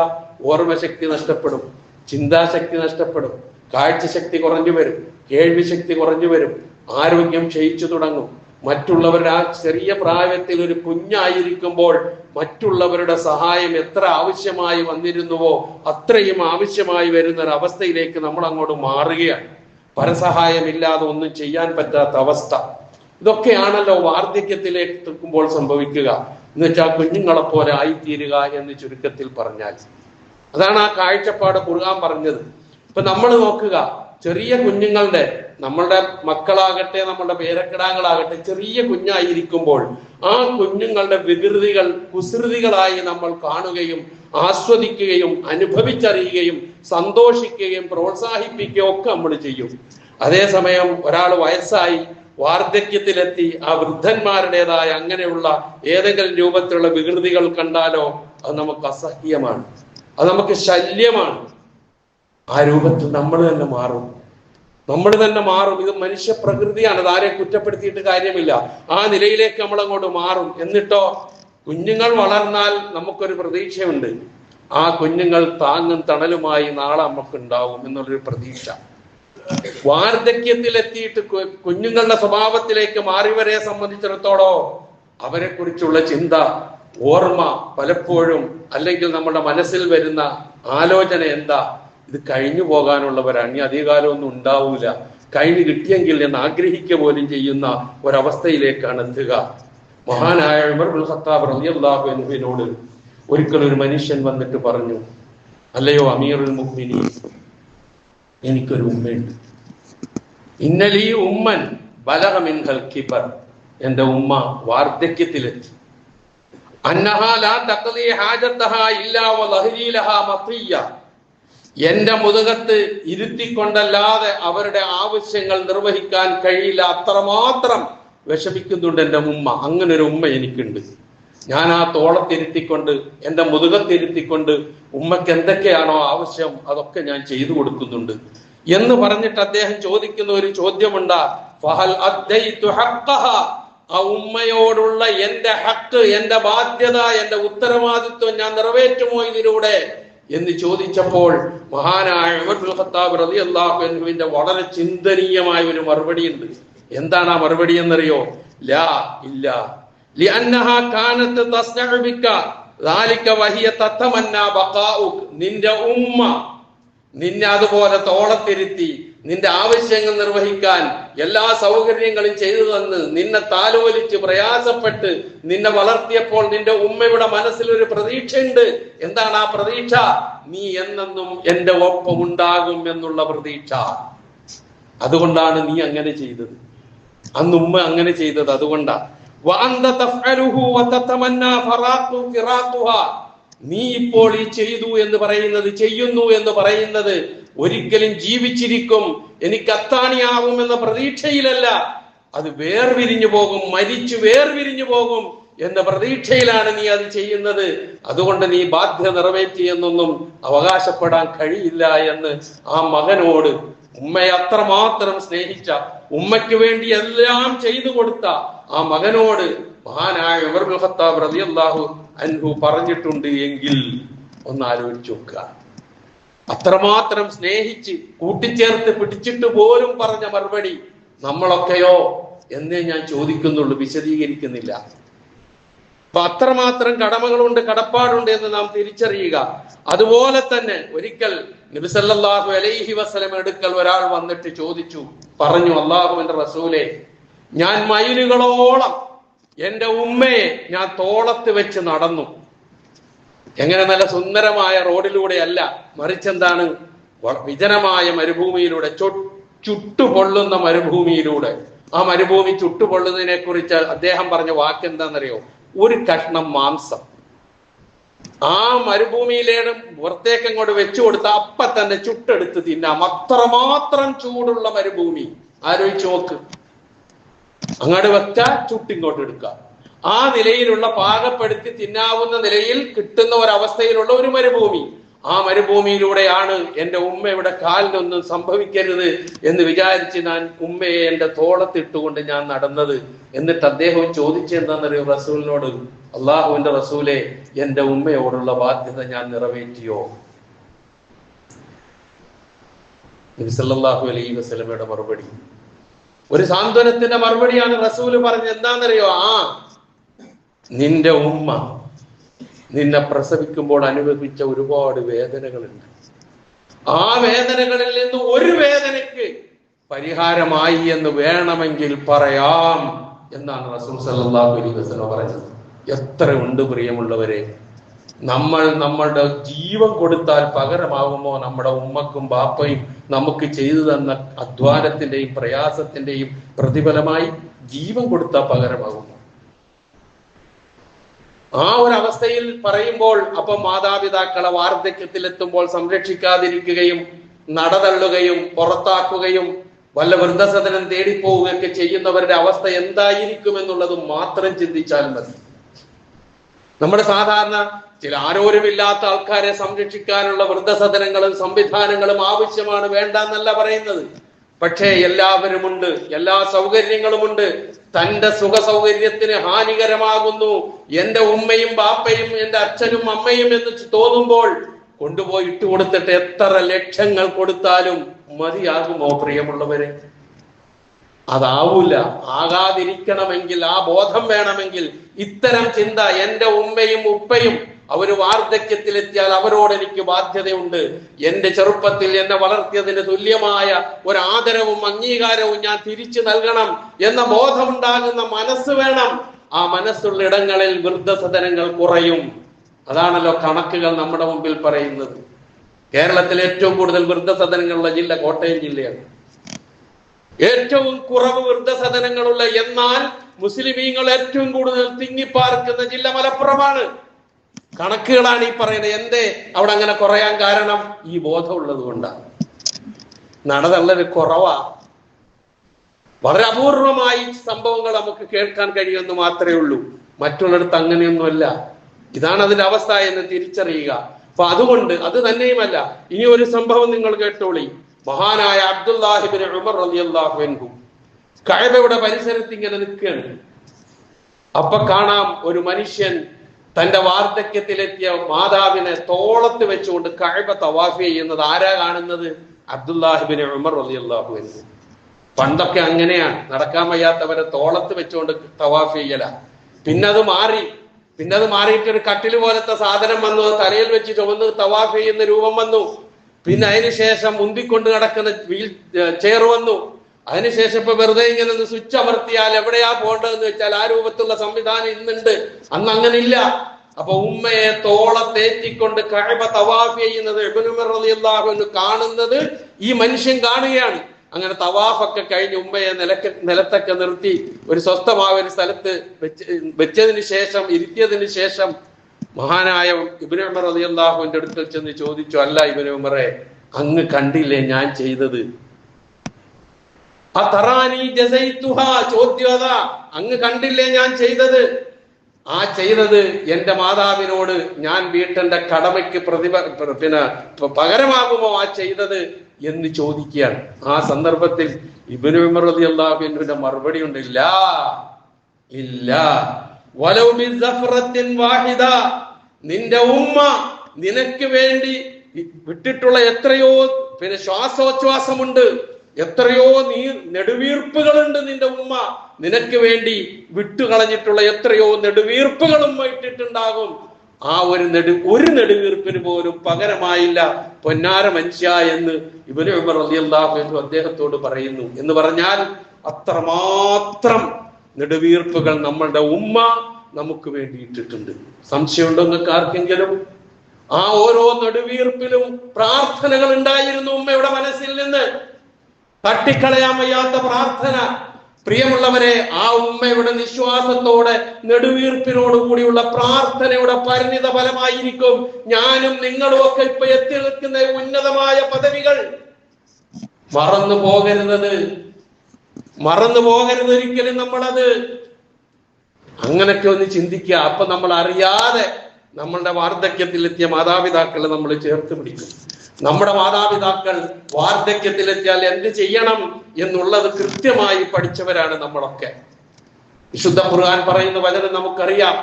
ഓർമ്മശക്തി നഷ്ടപ്പെടും, ചിന്താശക്തി നഷ്ടപ്പെടും, കാഴ്ചശക്തി കുറഞ്ഞു വരും, കേൾവി ശക്തി കുറഞ്ഞു വരും, ആരോഗ്യം ക്ഷയിച്ചു തുടങ്ങും. മറ്റുള്ളവരുടെ ആ ചെറിയ പ്രായത്തിൽ ഒരു കുഞ്ഞായിരിക്കുമ്പോൾ മറ്റുള്ളവരുടെ സഹായം എത്ര ആവശ്യമായി വന്നിരുന്നുവോ അത്രയും ആവശ്യമായി വരുന്ന ഒരു അവസ്ഥയിലേക്ക് നമ്മൾ അങ്ങോട്ട് മാറുകയാണ്. പരസഹായമില്ലാതെ ഒന്നും ചെയ്യാൻ പറ്റാത്ത അവസ്ഥ. ഇതൊക്കെയാണല്ലോ വാർദ്ധക്യത്തിലേക്ക് എത്തുമ്പോൾ സംഭവിക്കുക. എന്നുവെച്ചാൽ കുഞ്ഞുങ്ങളെ പോലെ ആയിത്തീരുക എന്ന് ചുരുക്കത്തിൽ പറഞ്ഞാൽ അതാണ് ആ കാഴ്ചപ്പാട് ഖുർആൻ പറഞ്ഞത്. ഇപ്പൊ നമ്മൾ നോക്കുക, ചെറിയ കുഞ്ഞുങ്ങളുടെ, നമ്മളുടെ മക്കളാകട്ടെ നമ്മളുടെ പേരക്കിടാങ്ങളാകട്ടെ, ചെറിയ കുഞ്ഞായിരിക്കുമ്പോൾ ആ കുഞ്ഞുങ്ങളുടെ വികൃതികൾ കുസൃതികളായി നമ്മൾ കാണുകയും ആസ്വദിക്കുകയും അനുഭവിച്ചറിയുകയും സന്തോഷിക്കുകയും പ്രോത്സാഹിപ്പിക്കുകയും ഒക്കെ നമ്മൾ ചെയ്യും. അതേസമയം ഒരാൾ വയസ്സായി വാർദ്ധക്യത്തിലെത്തി ആ വൃദ്ധന്മാരുടേതായ അങ്ങനെയുള്ള ഏതെങ്കിലും രൂപത്തിലുള്ള വികൃതികൾ കണ്ടാലോ അത് നമുക്ക് അസഹ്യമാണ്, അത് നമുക്ക് ശല്യമാണ്. ആ രൂപത്തിൽ നമ്മൾ തന്നെ മാറും. ഇത് മനുഷ്യ പ്രകൃതിയാണ്, അത് ആരെ കുറ്റപ്പെടുത്തിയിട്ട് കാര്യമില്ല. ആ നിലയിലേക്ക് നമ്മൾ അങ്ങോട്ട് മാറും. എന്നിട്ടോ കുഞ്ഞുങ്ങൾ വളർന്നാൽ നമുക്കൊരു പ്രതീക്ഷയുണ്ട്, ആ കുഞ്ഞുങ്ങൾ താങ്ങും തണലുമായി നാളെ നമുക്കുണ്ടാവും എന്നുള്ളൊരു പ്രതീക്ഷ. വാർദ്ധക്യത്തിലെത്തിയിട്ട് കുഞ്ഞുങ്ങളുടെ സ്വഭാവത്തിലേക്ക് മാറിയവരെ സംബന്ധിച്ചിടത്തോളം അവരെ കുറിച്ചുള്ള ചിന്ത ഓർമ്മ പലപ്പോഴും, അല്ലെങ്കിൽ നമ്മുടെ മനസ്സിൽ വരുന്ന ആലോചന എന്താ? ഇത് കഴിഞ്ഞു പോകാനുള്ളവരാണ്, ഇനി അധികകാലമൊന്നും ഉണ്ടാവൂല, കഴിഞ്ഞു കിട്ടിയെങ്കിൽ എന്ന് ആഗ്രഹിക്കുക പോലും ചെയ്യുന്ന ഒരവസ്ഥയിലേക്കാണ് എത്തുക. മഹാനായ ഉമർ ഇബ്നുൽ ഖത്താബ് റളിയല്ലാഹു അൻഹുവിനോട് ഒരിക്കൽ ഒരു മനുഷ്യൻ വന്നിട്ട് പറഞ്ഞു, അല്ലയോ അമീറുൽ മുഅ്മിനീൻ, എനിക്കൊരു ഉമ്മയുണ്ട്. ഇന്നലീ ഉമ്മൻ ബലഗ മിൻഹൽ കിബർ, എന്റെ ഉമ്മ വാർദ്ധക്യത്തിലെത്തി. അന്നഹാ ലാ തഖ്ദി ഹാജതഹാ ഇല്ലാ വലഹരി ലഹാ മത്തിയ, എന്റെ മുതുകത്ത് ഇരുത്തിക്കൊണ്ടല്ലാതെ അവരുടെ ആവശ്യങ്ങൾ നിർവഹിക്കാൻ കഴിയില്ല, അത്രമാത്രം വിഷമിക്കുന്നുണ്ട് എന്റെ ഉമ്മ. അങ്ങനെ ഒരു ഉമ്മ എനിക്കുണ്ട്. ഞാൻ ആ തോളത്തിരുത്തിക്കൊണ്ട്, എന്റെ മുതുകത്തിരുത്തിക്കൊണ്ട് ഉമ്മക്ക് എന്തൊക്കെയാണോ ആവശ്യം അതൊക്കെ ഞാൻ ചെയ്തു കൊടുക്കുന്നുണ്ട് എന്ന് പറഞ്ഞിട്ട് അദ്ദേഹം ചോദിക്കുന്ന ഒരു ചോദ്യമുണ്ട്, ഫഹൽ അദ്ദൈതു ഹഖ്ഖഹ, ആ ഉമ്മയോടുള്ള എന്റെ ഹക്ക്, എന്റെ ബാധ്യത, എന്റെ ഉത്തരവാദിത്വം ഞാൻ നിറവേറ്റുമോ ഇതിലൂടെ എന്ന് ചോദിച്ചപ്പോൾ മഹാനായ ഉമർ ഇബ്നുൽ ഖത്താബ് റളിയല്ലാഹു അൻഹുവിന്റെ വളരെ ചിന്തനീയമായ ഒരു മറുപടി ഉണ്ട്. എന്താണ് ആ മറുപടി എന്നറിയോ? ലാ, ഇല്ല. ലിഅന്നഹാ കാനത് തസ്നഉ ബിക ദാലിക വഹിയ തതമന്നാ ബഖാഉക, നിന്റെ ഉമ്മ നിന്നെ അതുപോലെ തോളത്തിരുത്തി നിന്റെ ആവശ്യങ്ങൾ നിർവഹിക്കാൻ എല്ലാ സൗകര്യങ്ങളും ചെയ്തു തന്ന് നിന്നെ താലോലിച്ച് പ്രയാസപ്പെട്ട് നിന്നെ വളർത്തിയപ്പോൾ നിന്റെ ഉമ്മയുടെ മനസ്സിൽ ഒരു പ്രതീക്ഷയുണ്ട്. എന്താണ് ആ പ്രതീക്ഷ? നീ എന്നെന്നും എന്റെ ഒപ്പം ഉണ്ടാകും എന്നുള്ള പ്രതീക്ഷ. അതുകൊണ്ടാണ് നീ അങ്ങനെ ചെയ്തത്, അന്ന് ഉമ്മ അങ്ങനെ ചെയ്തത്. അതുകൊണ്ടാ നീ ഇപ്പോൾ ഈ ചെയ്തു എന്ന് പറയുന്നത്, ചെയ്യുന്നു എന്ന് പറയുന്നത് ഒരിക്കലും ജീവിച്ചിരിക്കും, എനിക്ക് അത്താണിയാവും എന്ന പ്രതീക്ഷയിലല്ല, അത് വേർപിരിഞ്ഞു പോകും, മരിച്ചു വേർപിരിഞ്ഞു പോകും എന്ന പ്രതീക്ഷയിലാണ് നീ അത് ചെയ്യുന്നത്. അതുകൊണ്ട് നീ ബാധ്യത നിറവേറ്റിയെന്നൊന്നും അവകാശപ്പെടാൻ കഴിയില്ല എന്ന് ആ മകനോട്, ഉമ്മയെ അത്രമാത്രം സ്നേഹിച്ച, ഉമ്മയ്ക്ക് വേണ്ടി എല്ലാം ചെയ്തു കൊടുത്ത ആ മകനോട് മഹാനായ ഉമർ ഇബ്നുൽ ഖത്താബ് റളിയല്ലാഹു അൻഹു പറഞ്ഞിട്ടുണ്ട് എങ്കിൽ ഒന്ന് ആലോചിച്ച് നോക്കുക. അത്രമാത്രം സ്നേഹിച്ച് കൂട്ടിച്ചേർത്ത് പിടിച്ചിട്ട് പോലും പറഞ്ഞ മറുപടി നമ്മളൊക്കെയോ എന്നേ ഞാൻ ചോദിക്കുന്നുള്ളൂ, വിശദീകരിക്കുന്നില്ല. അപ്പൊ അത്രമാത്രം കടമകളുണ്ട്, കടപ്പാടുണ്ട് എന്ന് നാം തിരിച്ചറിയുക. അതുപോലെ തന്നെ ഒരിക്കൽ നബി സല്ലല്ലാഹു അലൈഹി വസല്ലം അടുക്കൽ ഒരാൾ വന്നിട്ട് ചോദിച്ചു, പറഞ്ഞു, അല്ലാഹുവിന്റെ റസൂലേ, ഞാൻ മൈലുകളോളം എന്റെ ഉമ്മയെ ഞാൻ തോളത്ത് വെച്ച് നടന്നു. എങ്ങനെ? നല്ല സുന്ദരമായ റോഡിലൂടെ അല്ല, മറിച്ചെന്താണ്, വിജനമായ മരുഭൂമിയിലൂടെ, ചുട്ടുപൊള്ളുന്ന മരുഭൂമിയിലൂടെ. ആ മരുഭൂമി ചുട്ടുപൊള്ളുന്നതിനെ കുറിച്ച് അദ്ദേഹം പറഞ്ഞ വാക്ക് എന്താണെന്നറിയോ? ഒരു കഷ്ണം മാംസം ആ മരുഭൂമിയിലേടെ പുറത്തേക്ക് അങ്ങോട്ട് വെച്ചു കൊടുത്ത അപ്പ തന്നെ ചുട്ടെടുത്ത് തിന്നാം, അത്രമാത്രം ചൂടുള്ള മരുഭൂമി. ആലോചിച്ച് നോക്ക്. അങ്ങോട്ട് വെച്ചാൽ ചുട്ടിങ്ങോട്ട് എടുക്കാം. ആ നിലയിലുള്ള പാകപ്പെടുത്തി തിന്നാവുന്ന നിലയിൽ കിട്ടുന്ന ഒരവസ്ഥയിലുള്ള ഒരു മരുഭൂമി. ആ മരുഭൂമിയിലൂടെയാണ് എന്റെ ഉമ്മയുടെ കാലിനൊന്നും സംഭവിക്കരുത് എന്ന് വിചാരിച്ച് ഞാൻ ഉമ്മയെ എന്റെ തോളത്തിട്ടുകൊണ്ട് ഞാൻ നടന്നത്. എന്നിട്ട് അദ്ദേഹം ചോദിച്ചെന്താന്നറിയോ റസൂലിനോട്, അള്ളാഹുവിന്റെ റസൂലെ, എന്റെ ഉമ്മയോടുള്ള ബാധ്യത ഞാൻ നിറവേറ്റിയോ? നബി സല്ലല്ലാഹു അലൈഹി വസല്ലമയുടെ മറുപടി ഒരു സാന്ത്വനത്തിന്റെ മറുപടിയാണ് റസൂല് പറഞ്ഞത്. എന്താണെന്നറിയോ? നിന്റെ ഉമ്മ നിന്നെ പ്രസവിക്കുമ്പോൾ അനുഭവിച്ച ഒരുപാട് വേദനകളുണ്ട്. ആ വേദനകളിൽ നിന്ന് ഒരു വേദനയ്ക്ക് പരിഹാരമായി എന്ന് വേണമെങ്കിൽ പറയാം എന്നാണ് റസൂൽ സല്ലല്ലാഹു അലൈഹി വസല്ലം പറഞ്ഞത്. എത്ര ഉണ്ട് പ്രിയമുള്ളവരെ, നമ്മളുടെ ജീവൻ കൊടുത്താൽ പകരമാകുമോ നമ്മുടെ ഉമ്മക്കും ബാപ്പയും നമുക്ക് ചെയ്തു തന്ന അധ്വാനത്തിന്റെയും പ്രയാസത്തിന്റെയും പ്രതിഫലമായി ജീവൻ കൊടുത്താൽ പകരമാകുമോ? ആ ഒരു അവസ്ഥയിൽ പറയുമ്പോൾ അപ്പൊ മാതാപിതാക്കളെ വാർദ്ധക്യത്തിലെത്തുമ്പോൾ സംരക്ഷിക്കാതിരിക്കുകയും നടതള്ളുകയും പുറത്താക്കുകയും വല്ല വൃദ്ധസദനം തേടിപ്പോവുകയൊക്കെ ചെയ്യുന്നവരുടെ അവസ്ഥ എന്തായിരിക്കും എന്നുള്ളത് മാത്രം ചിന്തിച്ചാൽ മതി. നമ്മുടെ സാധാരണ ചില ആരോരുമില്ലാത്ത ആൾക്കാരെ സംരക്ഷിക്കാനുള്ള വൃദ്ധസദനങ്ങളും സംവിധാനങ്ങളും ആവശ്യമാണ്, വേണ്ട എന്നല്ല പറയുന്നത്. പക്ഷേ എല്ലാവരുമുണ്ട്, എല്ലാ സൗകര്യങ്ങളുമുണ്ട്. തന്റെ സുഖ സൗകര്യത്തിന് ഹാനികരമാകുന്നു എന്റെ ഉമ്മയും ബാപ്പയും എന്റെ അച്ഛനും അമ്മയും എന്ന് തോന്നുമ്പോൾ കൊണ്ടുപോയി ഇട്ട് കൊടുത്തിട്ട് എത്ര ലക്ഷങ്ങൾ കൊടുത്താലും മതിയാകുമോ പ്രിയമുള്ളവരെ? അതാവൂല. ആകാതിരിക്കണമെങ്കിൽ, ആ ബോധം വേണമെങ്കിൽ ഇത്തരം ചിന്ത, എന്റെ ഉമ്മയും ഉപ്പയും അവര് വാർദ്ധക്യത്തിലെത്തിയാൽ അവരോട് എനിക്ക് ബാധ്യതയുണ്ട്, എന്റെ ചെറുപ്പത്തിൽ എന്നെ വളർത്തിയതിന് തുല്യമായ ഒരു ആദരവും അംഗീകാരവും ഞാൻ തിരിച്ചു നൽകണം എന്ന ബോധമുണ്ടാകുന്ന മനസ്സ് വേണം. ആ മനസ്സുള്ള ഇടങ്ങളിൽ വൃദ്ധസദനങ്ങൾ കുറയും. അതാണല്ലോ കണക്കുകൾ നമ്മുടെ മുമ്പിൽ പറയുന്നത്. കേരളത്തിൽ ഏറ്റവും കൂടുതൽ വൃദ്ധസദനങ്ങളുള്ള ജില്ല കോട്ടയം ജില്ലയാണ്. ഏറ്റവും കുറവ് വൃദ്ധസദനങ്ങളുള്ള, എന്നാൽ മുസ്ലിമീങ്ങൾ ഏറ്റവും കൂടുതൽ തിങ്ങിപ്പാർക്കുന്ന ജില്ല മലപ്പുറമാണ്. കണക്കുകളാണ് ഈ പറയുന്നത്. എന്തേ അവിടെ അങ്ങനെ കുറയാൻ കാരണം? ഈ ബോധമുള്ളത് കൊണ്ടാണ്. നടതള്ളൊരു കുറവാ. വളരെ അപൂർവമായി സംഭവങ്ങൾ നമുക്ക് കേൾക്കാൻ കഴിയുമെന്ന് മാത്രമേ ഉള്ളൂ. മറ്റുള്ളിടത്ത് അങ്ങനെയൊന്നുമല്ല. ഇതാണ് അതിന്റെ അവസ്ഥ എന്ന് തിരിച്ചറിയുക. അപ്പൊ അതുകൊണ്ട് അത് തന്നെയുമല്ല, ഇനി ഒരു സംഭവം നിങ്ങൾ കേട്ടോളി. മഹാനായ അബ്ദുല്ലാഹിബിൻ ഉമർ റളിയല്ലാഹു അൻഹു കഅബയുടെ പരിസരത്ത് ഇങ്ങനെ നിൽക്കുകയാണ്. അപ്പൊ കാണാം ഒരു മനുഷ്യൻ തന്റെ വാർദ്ധക്യത്തിലെത്തിയ മാതാവിനെ തോളത്ത് വെച്ചുകൊണ്ട് കഅബ തവാഫ് ചെയ്യുന്നത്. ആരാ കാണുന്നത്? അബ്ദുല്ലാഹിബിൻ ഉമർ റളിയല്ലാഹു അൻഹു. പണ്ടൊക്കെ അങ്ങനെയാണ്, നടക്കാൻ വയ്യാത്തവരെ തോളത്ത് വെച്ചുകൊണ്ട് തവാഫ് ചെയ്യല. പിന്നത് മാറിയിട്ട് ഒരു കട്ടില് പോലത്തെ സാധനം വന്നു, തലയിൽ വെച്ച് ചുമന്ന് തവാഫ് ചെയ്യുന്ന രൂപം വന്നു. പിന്നെ അതിനുശേഷം മുന്തിക്കൊണ്ട് നടക്കുന്ന വീൽ ചെയർ വന്നു. അതിനുശേഷം ഇപ്പൊ വെറുതെ ഇങ്ങനെ ഒന്ന് സ്വിച്ച് അമർത്തിയാൽ എവിടെയാ പോകേണ്ടതെന്ന് വെച്ചാൽ ആ രൂപത്തിലുള്ള സംവിധാനം ഇന്നുണ്ട്. അന്ന് അങ്ങനെ ഇല്ല. അപ്പൊ ഉമ്മയെ തോളത്തേറ്റിക്കൊണ്ട് കഅബ തവാഫ് ചെയ്യുന്നത് ഇബ്നു ഉമർ റളിയല്ലാഹു അൻഹു കാണുന്നത് ഈ മനുഷ്യൻ കാണുകയാണ്. അങ്ങനെ തവാഫൊക്കെ കഴിഞ്ഞ് ഉമ്മയെ നിലത്തൊക്കെ നിർത്തി ഒരു സ്വസ്ഥമായ ഒരു സ്ഥലത്ത് വെച്ചതിന് ശേഷം, ഇരുത്തിയതിന് ശേഷം മഹാനായ ഇബ്നു ഉമർ റളിയല്ലാഹുവിന്റെ അടുക്കൽ ചെന്ന് ചോദിച്ചു, അല്ല ഇബ്നു ഉമറെ, അങ്ങ് കണ്ടില്ലേ ഞാൻ ചെയ്തത്? ചോദ്യം അതാ, അങ്ങ് കണ്ടില്ലേ ഞാൻ ചെയ്തത്? ആ ചെയ്തത് എന്റെ മാതാവിനോട് ഞാൻ വീട്ടെന്റെ കടമയ്ക്ക് പകരമാകുമോ ആ ചെയ്തത് എന്ന് ചോദിക്കുകയാണ്. ആ സന്ദർഭത്തിൽ ഇബ്നു ഉമർ റളിയല്ലാഹു അൻഹുവിന്റെ മറുപടി ഉണ്ട്, ഇല്ല, വലൗ ബിസഫറത്തിൻ വാഹിദ, നിന്റെ ഉമ്മ നിനക്ക് വേണ്ടി വിട്ടിട്ടുള്ള എത്രയോ ശ്വാസോച്ഛ്വാസമുണ്ട്, എത്രയോ നെടുവീർപ്പുകളുണ്ട്. നിന്റെ ഉമ്മ നിനക്ക് വേണ്ടി വിട്ടുകളഞ്ഞിട്ടുള്ള എത്രയോ നെടുവീർപ്പുകൾ ഉമ്മ ഇട്ടിട്ടുണ്ടാകും. ആ ഒരു നെടുവീർപ്പിന് പോലും പകരമായില്ല പൊന്നാര മനുഷ്യ എന്ന് ഇബ്നു ഉമർ റളിയല്ലാഹു അൻഹു അദ്ദേഹത്തോട് പറയുന്നു. എന്ന് പറഞ്ഞാൽ അത്രമാത്രം നെടുവീർപ്പുകൾ നമ്മളുടെ ഉമ്മ നമുക്ക് വേണ്ടി ഇട്ടിട്ടുണ്ട്. സംശയമുണ്ടോ നിങ്ങൾക്ക് ആർക്കെങ്കിലും? ആ ഓരോ നെടുവീർപ്പിലും പ്രാർത്ഥനകൾ ഉണ്ടായിരുന്നു ഉമ്മയുടെ മനസ്സിൽ നിന്ന്. തട്ടിക്കളയാൻ വയ്യാത്ത പ്രാർത്ഥന. പ്രിയമുള്ളവരെ, ആ ഉമ്മയുടെ നിശ്വാസത്തോടെ നെടുവീർപ്പിനോട് കൂടിയുള്ള പ്രാർത്ഥനയുടെ പരിണിത ഫലമായിരിക്കും ഞാനും നിങ്ങളും ഒക്കെ ഇപ്പൊ എത്തി നിൽക്കുന്ന ഉന്നതമായ പദവികൾ. മറന്നു പോകരുത് ഒരിക്കലും നമ്മളത്. അങ്ങനൊക്കെ ഒന്ന് ചിന്തിക്കുക. അപ്പൊ നമ്മൾ അറിയാതെ നമ്മളുടെ വാർദ്ധക്യത്തിലെത്തിയ മാതാപിതാക്കളെ നമ്മൾ ചേർത്ത് പിടിക്കും. നമ്മുടെ മാതാപിതാക്കൾ വാർദ്ധക്യത്തിലെത്തിയാൽ എന്ത് ചെയ്യണം എന്നുള്ളത് കൃത്യമായി പഠിച്ചവരാണ് നമ്മളൊക്കെ. വിശുദ്ധ ഖുർആൻ പറയുന്ന വചനം നമുക്കറിയാം.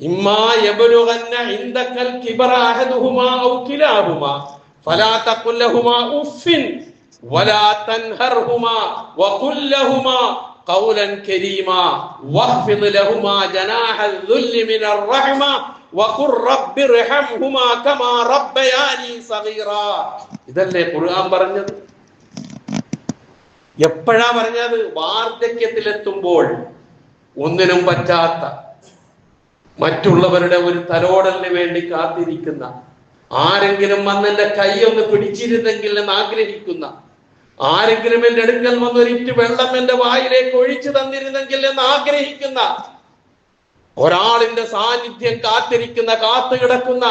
ഇമ്മാ യബ്ലുഗന്ന ഇൻദകൽ കിബറ അഹദുഹുമാ ഔ കിലാഹുമാ ഫലാ തഖുൽ ലഹുമാ ഉഫിൻ വലാ തൻഹർഹുമാ വഖുൽ ലഹുമാ ഖൗലൻ കരീമാ വഖ്ഫിദ് ലഹുമാ ജനാഹൽ ദുല്ലി മിനർ റഹ്മ വഖുർ റബ്ബിർഹംഹുമാ കമാ റബ്ബയാനി സഗീറാ. ഇതല്ലേ ഖുർആൻ പറഞ്ഞത്? എപ്പോഴാ പറഞ്ഞത്? വാർദ്ധക്യത്തിലെത്തുമ്പോൾ ഒന്നിനും പറ്റാത്ത, മറ്റുള്ളവരുടെ ഒരു തലോടലിന് വേണ്ടി കാത്തിരിക്കുന്ന, ആരെങ്കിലും വന്ന് എന്റെ കൈ ഒന്ന് പിടിച്ചിരുന്നെങ്കിൽ എന്ന് ആഗ്രഹിക്കുന്ന, ആരെങ്കിലും എന്റെ അടുക്കൽ വന്നൊരിറ്റ് വെള്ളം എന്റെ വായിലേക്ക് ഒഴിച്ചു തന്നിരുന്നെങ്കിൽ എന്ന് ആഗ്രഹിക്കുന്ന, ഒരാളിന്റെ സാന്നിധ്യം കാത്തു കിടക്കുന്ന,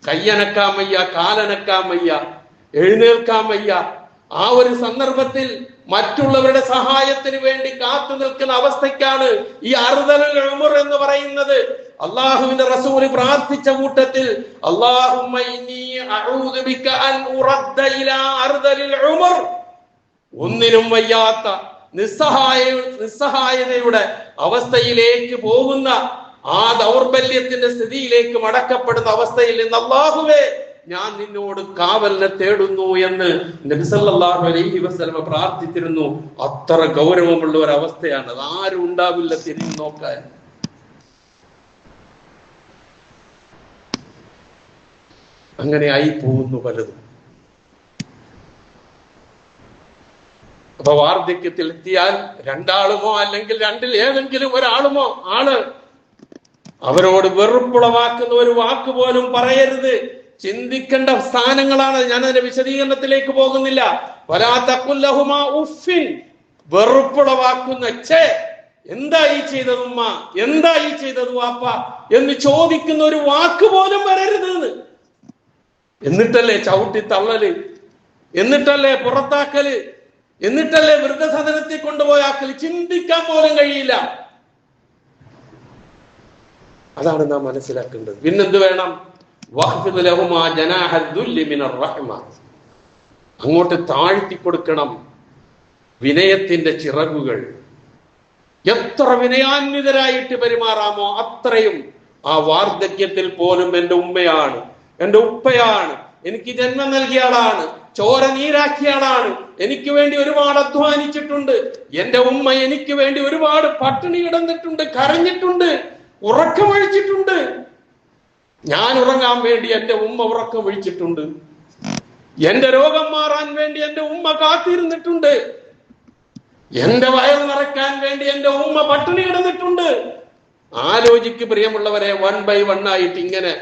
കയ്യനക്കാൻ വയ്യ, കാലനക്കാൻ വയ്യ, എഴുന്നേൽക്കാൻ വയ്യ, ആ ഒരു സന്ദർഭത്തിൽ മറ്റുള്ളവരുടെ സഹായത്തിന് വേണ്ടി കാത്തു നിൽക്കുന്ന അവസ്ഥയ്ക്കാണ് ഈ അർദലുൽ ഉമർ എന്ന് പറയുന്നത്. അള്ളാഹുവിന്റെ റസൂൽ പ്രാർത്ഥിച്ച കൂട്ടത്തിൽ അല്ലാഹുമ്മ ഇന്നി അഊദു ബിക അൻ ഉറദ്ദ ഇലാ അർദലിൽ ഉമർ, ഒന്നിനും വയ്യാത്ത നിസ്സഹായതയുടെ അവസ്ഥയിലേക്ക് പോകുന്ന, ആ ദൗർബല്യത്തിന്റെ സ്ഥിതിയിലേക്ക് മടക്കപ്പെടുന്ന അവസ്ഥയിൽ നിന്ന് അല്ലാഹുവേ ഞാൻ നിന്നോട് കാവലിനെ തേടുന്നു എന്ന് നബി സല്ലല്ലാഹു അലൈഹി വസല്ലം പ്രാർത്ഥിച്ചിരുന്നു. അത്ര ഗൗരവമുള്ള ഒരു അവസ്ഥയാണ്. അത് ആരും ഉണ്ടാവില്ല തിരിഞ്ഞു നോക്കാൻ. അങ്ങനെ ആയി പോകുന്നു പലതും. അപ്പൊ വാർദ്ധക്യത്തിൽ എത്തിയാൽ രണ്ടാളുമോ അല്ലെങ്കിൽ രണ്ടിൽ ഏതെങ്കിലും ഒരാളുമോ അവരോട് വെറുപ്പുളവാക്കുന്ന ഒരു വാക്ക് പോലും പറയരുത്. ചിന്തിക്കേണ്ട സ്ഥാനങ്ങളാണ്. ഞാൻ അതിന്റെ വിശദീകരണത്തിലേക്ക് പോകുന്നില്ല. വലാ തഖുൽ ലഹുമാ ഉഫിൻ, വെറുപ്പുളവാക്കുന്ന എന്താ ഈ ചെയ്തത് ഉമ്മ, എന്താ ഈ ചെയ്തത് വാപ്പ എന്ന് ചോദിക്കുന്ന ഒരു വാക്ക് പോലും വരരുത്. എന്നിട്ടല്ലേ ചവിട്ടി തള്ളല്, എന്നിട്ടല്ലേ പുറത്താക്കല്, എന്നിട്ടല്ലേ വൃദ്ധസദനത്തിൽ കൊണ്ടുപോയാക്കല്. ചിന്തിക്കാൻ പോലും കഴിയില്ല. അതാണ് നാം മനസ്സിലാക്കേണ്ടത്. പിന്നെന്ത് വേണം? വഖ്ഫിദ് ലഹുമാ ജനാഹൽ ദുല്ലി മിനർ റഹ്മ, അങ്ങോട്ട് താഴ്ത്തി കൊടുക്കണം വിനയത്തിന്റെ ചിറകുകൾ. എത്ര വിനയാന്വിതരായിട്ട് പെരുമാറാമോ അത്രയും. ആ വാർദ്ധക്യത്തിൽ പോലും എൻ്റെ ഉമ്മയാണ്, എൻ്റെ ഉപ്പയാണ്, എനിക്ക് ജന്മം നൽകിയ ആളാണ്, ചോര നീരാക്കിയ ആളാണ്, എനിക്ക് വേണ്ടി ഒരുപാട് അധ്വാനിച്ചിട്ടുണ്ട്. എൻ്റെ ഉമ്മ എനിക്ക് വേണ്ടി ഒരുപാട് പട്ടിണി കിടന്നിട്ടുണ്ട്, കരഞ്ഞിട്ടുണ്ട്, ഉറക്കമൊഴിച്ചിട്ടുണ്ട്. ഞാൻ ഉറങ്ങാൻ വേണ്ടി എൻ്റെ ഉമ്മ ഉറക്കമൊഴിച്ചിട്ടുണ്ട്. എന്റെ രോഗം മാറാൻ വേണ്ടി എൻ്റെ ഉമ്മ കാത്തിരുന്നിട്ടുണ്ട്. എന്റെ വയറ് നിറയ്ക്കാൻ വേണ്ടി എൻ്റെ ഉമ്മ പട്ടിണി കിടന്നിട്ടുണ്ട്. ആലോചിക്ക് പ്രിയമുള്ളവരെ, 1 by 1 ആയിട്ട് ഇങ്ങനെ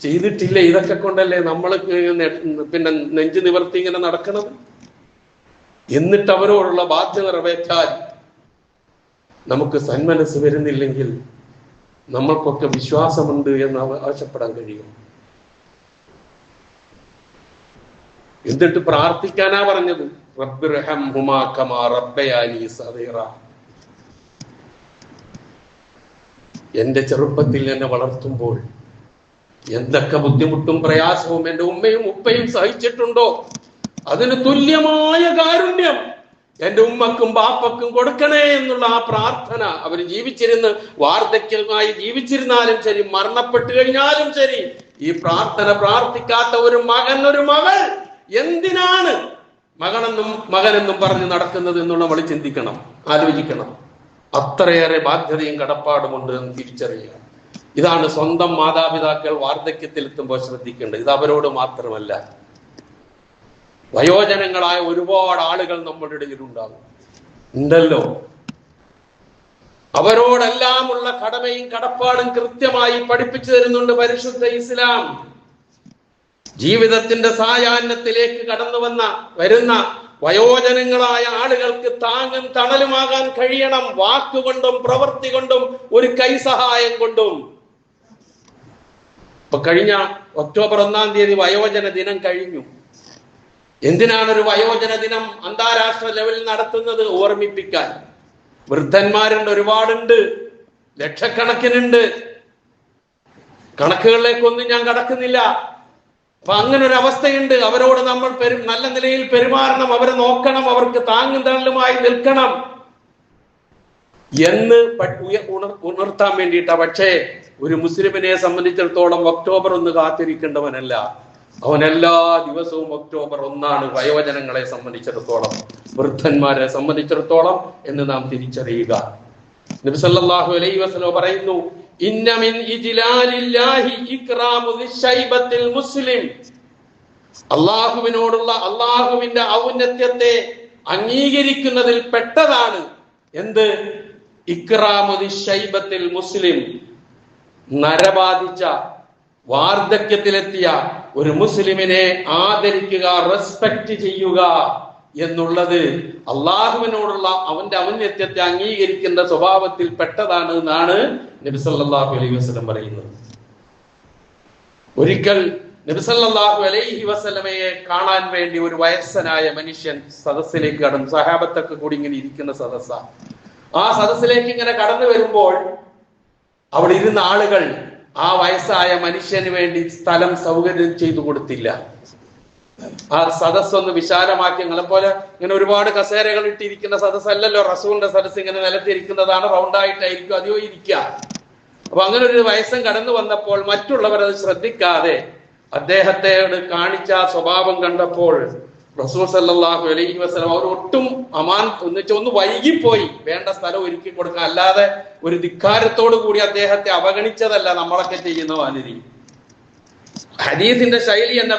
ചെയ്തിട്ടില്ല. ഇതൊക്കെ കൊണ്ടല്ലേ നമ്മൾ പിന്നെ നെഞ്ചു നിവർത്തി ഇങ്ങനെ നടക്കണം. എന്നിട്ട് അവരോടുള്ള ബാധ്യത നിറവേറ്റാൻ നമുക്ക് സന്മനസ് വരുന്നില്ലെങ്കിൽ നമ്മൾക്കൊക്കെ വിശ്വാസമുണ്ട് എന്ന് ആവശ്യപ്പെടാൻ കഴിയും. എന്നിട്ട് പ്രാർത്ഥിക്കാനാ പറഞ്ഞത്, റബ്ബിർഹംഹുമാ കമാ റബ്ബയാനി സഗീറ. എന്റെ ചെറുപ്പത്തിൽ എന്നെ വളർത്തുമ്പോൾ എന്തൊക്കെ ബുദ്ധിമുട്ടും പ്രയാസവും എൻ്റെ ഉമ്മയും ഉപ്പയും സഹിച്ചിട്ടുണ്ടോ അതിന് തുല്യമായ കാരുണ്യം എൻ്റെ ഉമ്മക്കും ബാപ്പക്കും കൊടുക്കണേ എന്നുള്ള ആ പ്രാർത്ഥന അവർ ജീവിച്ചിരുന്ന് വാർദ്ധക്യമായി ജീവിച്ചിരുന്നാലും ശരി, മരണപ്പെട്ടു കഴിഞ്ഞാലും ശരി, ഈ പ്രാർത്ഥന പ്രാർത്ഥിക്കാത്ത ഒരു മകൻ, ഒരു മകൾ എന്തിനാണ് മകനെന്നും പറഞ്ഞ് നടക്കുന്നത് എന്നുള്ള നമ്മൾ ചിന്തിക്കണം, ആലോചിക്കണം. അത്രയേറെ ബാധ്യതയും കടപ്പാടുമുണ്ട് എന്ന് തിരിച്ചറിയുക. ഇതാണ് സ്വന്തം മാതാപിതാക്കൾ വാർദ്ധക്യത്തിൽ എത്തുമ്പോൾ ശ്രദ്ധിക്കേണ്ടത്. ഇത് അവരോട് മാത്രമല്ല, വയോജനങ്ങളായ ഒരുപാട് ആളുകൾ നമ്മുടെ ഇടയിലുണ്ടാകും, ഉണ്ടല്ലോ. അവരോടെല്ലാമുള്ള കടമയും കടപ്പാടും കൃത്യമായി പഠിപ്പിച്ചു തരുന്നുണ്ട് പരിശുദ്ധ ഇസ്ലാം. ജീവിതത്തിന്റെ സായാഹ്നത്തിലേക്ക് വരുന്ന വയോജനങ്ങളായ ആളുകൾക്ക് താങ്ങും തണലുമാകാൻ കഴിയണം. വാക്കുകൊണ്ടും പ്രവൃത്തി കൊണ്ടും ഒരു കൈസഹായം കൊണ്ടും. ഇപ്പൊ കഴിഞ്ഞ ഒക്ടോബർ 1-ാം തീയതി വയോജന ദിനം കഴിഞ്ഞു. എന്തിനാണ് ഒരു വയോജന ദിനം അന്താരാഷ്ട്ര ലെവലിൽ നടത്തുന്നത്? ഓർമ്മിപ്പിക്കാൻ. വൃദ്ധന്മാരുണ്ട്, ഒരുപാടുണ്ട്, ലക്ഷക്കണക്കിനുണ്ട്. കണക്കുകളിലേക്കൊന്നും ഞാൻ കടക്കുന്നില്ല. അപ്പൊ അങ്ങനെ ഒരു അവസ്ഥയുണ്ട്. അവരോട് നമ്മൾ നല്ല നിലയിൽ പെരുമാറണം, അവരെ നോക്കണം, അവർക്ക് താങ്ങും തണലുമായി നിൽക്കണം എന്ന് ഉണർത്താൻ വേണ്ടിയിട്ടാ. പക്ഷേ ഒരു മുസ്ലിമിനെ സംബന്ധിച്ചിടത്തോളം ഒക്ടോബർ 1 കാത്തിരിക്കേണ്ടവനല്ല. അവൻ എല്ലാ ദിവസവും ഒക്ടോബർ 1 വയോജനങ്ങളെ സംബന്ധിച്ചിടത്തോളം, വൃദ്ധന്മാരെ സംബന്ധിച്ചിടത്തോളം എന്ന് നാം തിരിച്ചറിയുക. നബി സല്ലല്ലാഹു അലൈഹി വസല്ലം പറയുന്നു, ഇന്ന മിൻ ഇജ്ലാലില്ലാഹി ഇക്റാമു ദിശൈബത്തിൽ മുസ്ലിം. അല്ലാഹുവിനോടുള്ള അല്ലാഹുവിന്റെ ഔന്നത്യത്തെ അംഗീകരിക്കുന്നതിൽ പെട്ടതാണ് എന്ത്? ഇക്റാമു ദിശൈബത്തിൽ മുസ്ലിം. നരബാധിച്ച വാർദ്ധക്യത്തിലെത്തിയ ഒരു മുസ്ലിമിനെ ആദരിക്കുക, റെസ്പെക്ട് ചെയ്യുക എന്നുള്ളത് അള്ളാഹുവിനോടുള്ള അവന്റെ ഔന്നത്യത്തെ അംഗീകരിക്കേണ്ട സ്വഭാവത്തിൽ പെട്ടതാണ് എന്നാണ് നബി സല്ലല്ലാഹു അലൈഹി വസല്ലം പറയുന്നത്. ഒരിക്കൽ നബി സല്ലല്ലാഹു അലൈഹി വസല്ലമയെ കാണാൻ വേണ്ടി ഒരു വയസ്സനായ മനുഷ്യൻ സദസ്സിലേക്ക് കടന്നു. സഹാബത്തൊക്കെ കൂടി ഇങ്ങനെ ഇരിക്കുന്ന സദസ്സ. ആ സദസ്സിലേക്ക് ഇങ്ങനെ കടന്നു വരുമ്പോൾ അവിടെ ഇരുന്ന ആളുകൾ ആ വയസ്സായ മനുഷ്യന് വേണ്ടി സ്ഥലം സൗകര്യം ചെയ്തു കൊടുത്തില്ല. ആ സദസ്സൊന്ന് വിശാലമാക്കി. പോലെ ഇങ്ങനെ ഒരുപാട് കസേരകൾ ഇട്ടിരിക്കുന്ന സദസ്സല്ലല്ലോ റസൂലിന്റെ സദസ്സ്. ഇങ്ങനെ നിലത്തിരിക്കുന്നതാണ്, റൗണ്ടായിട്ടായിരിക്കും അധികം ഇരിക്കുക. അപ്പൊ അങ്ങനെ ഒരു വയസ്സൻ കടന്നു വന്നപ്പോൾ മറ്റുള്ളവർ അത് ശ്രദ്ധിക്കാതെ അദ്ദേഹത്തോട് കാണിച്ച സ്വഭാവം കണ്ടപ്പോൾ റസൂൽ സല്ലല്ലാഹു അലൈഹി വസല്ലം അവർ ഒട്ടും ഒന്ന് വൈകിപ്പോയി വേണ്ട സ്ഥലം ഒരുക്കി കൊടുക്കാൻ, അല്ലാതെ ഒരു ധിക്കാരത്തോടു കൂടി അദ്ദേഹത്തെ അവഗണിച്ചതല്ല നമ്മളൊക്കെ ചെയ്യുന്ന മാതിരി. ഹദീസിന്റെ ശൈലി എന്ന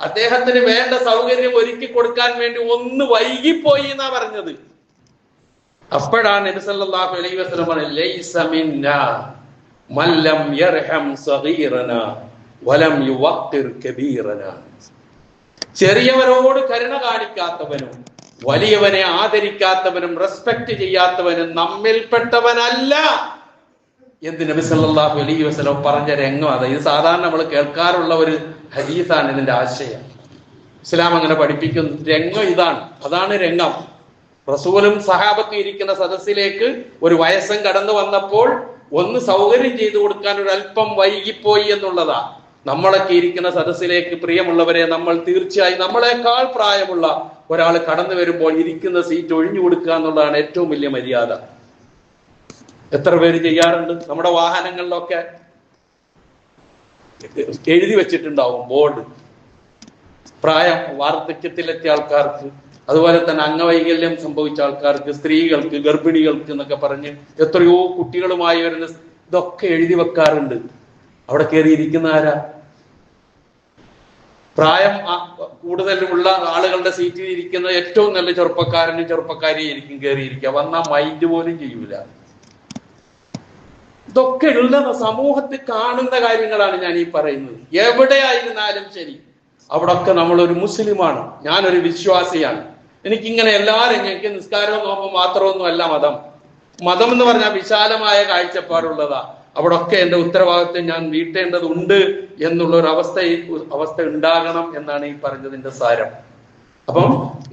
അദ്ദേഹത്തിന് വേണ്ട സൗകര്യം ഒരുക്കി കൊടുക്കാൻ വേണ്ടി ഒന്ന് വൈകിപ്പോയി എന്നാ പറഞ്ഞത്. അപ്പോഴാണ് നബി സല്ലല്ലാഹു അലൈഹി വസല്ലം പറഞ്ഞത് ലൈസ മിന്നാ മൻ ലം യർഹം സഗീറനാ വലം യുവഖിർ കബീറനാ. ചെറിയവരോട് കരുണ കാണിക്കാത്തവനും വലിയവനെ ആദരിക്കാത്തവനും റെസ്പെക്ട് ചെയ്യാത്തവനും നമ്മിൽപ്പെട്ടവനല്ല എന്ന് നബി സല്ലല്ലാഹു അലൈഹി വസല്ലം പറഞ്ഞ രംഗം അത്. ഇത് സാധാരണ നമ്മൾ കേൾക്കാറുള്ള ഒരു ഹദീസാണ്. ഇതിന്റെ ആശയം ഇസ്ലാം അങ്ങനെ പഠിപ്പിക്കുന്ന രംഗം ഇതാണ്. അതാണ് രംഗം. റസൂലും സഹാബത്തും ഇരിക്കുന്ന സദസ്സിലേക്ക് ഒരു വയസ്സൻ കടന്നു വന്നപ്പോൾ ഒന്ന് സൗകര്യം ചെയ്തു കൊടുക്കാൻ ഒരു അല്പം വൈകിപ്പോയി എന്നുള്ളതാ. നമ്മളൊക്കെ ഇരിക്കുന്ന സദസ്സിലേക്ക് പ്രിയമുള്ളവരെ, നമ്മൾ തീർച്ചയായും നമ്മളെക്കാൾ പ്രായമുള്ള ഒരാൾ കടന്നു വരുമ്പോൾ ഇരിക്കുന്ന സീറ്റ് ഒഴിഞ്ഞു കൊടുക്കുക എന്നുള്ളതാണ് ഏറ്റവും വലിയ മര്യാദ. എത്ര പേര് ചെയ്യാറുണ്ട്? നമ്മുടെ വാഹനങ്ങളിലൊക്കെ എഴുതി വെച്ചിട്ടുണ്ടാവും ബോർഡ്, പ്രായം വാർദ്ധക്യത്തിലെത്തിയ ആൾക്കാർക്ക്, അതുപോലെ തന്നെ അംഗവൈകല്യം സംഭവിച്ച ആൾക്കാർക്ക്, സ്ത്രീകൾക്ക്, ഗർഭിണികൾക്ക് എന്നൊക്കെ പറഞ്ഞ് എത്രയോ കുട്ടികളുമായി വരുന്ന ഇതൊക്കെ എഴുതി വെക്കാറുണ്ട്. അവിടെ കയറിയിരിക്കുന്ന ആരാ? പ്രായം കൂടുതലുള്ള ആളുകളുടെ സീറ്റിൽ ഇരിക്കുന്ന ഏറ്റവും നല്ല ചെറുപ്പക്കാരനും ചെറുപ്പക്കാരിയായിരിക്കും കയറിയിരിക്കുക. വന്നാൽ മൈൻഡ് പോലും ചെയ്യൂല. ഇതൊക്കെ ഉള്ള സമൂഹത്തിൽ കാണുന്ന കാര്യങ്ങളാണ് ഞാൻ ഈ പറയുന്നത്. എവിടെയായിരുന്നാലും ശരി, അവിടൊക്കെ നമ്മളൊരു മുസ്ലിമാണ്, ഞാനൊരു വിശ്വാസിയാണ്. എനിക്കിങ്ങനെ എനിക്ക് നിസ്കാരവും നോമ്പും മാത്രമൊന്നും അല്ല മതം. മതം എന്ന് പറഞ്ഞാൽ വിശാലമായ കാഴ്ചപ്പാടുള്ളതാ. അവിടൊക്കെ എൻ്റെ ഉത്തരവാദിത്വം ഞാൻ വീട്ടേണ്ടതുണ്ട് എന്നുള്ള ഒരു അവസ്ഥ ഉണ്ടാകണം എന്നാണ് ഈ പറഞ്ഞതിന്റെ സാരം. അപ്പം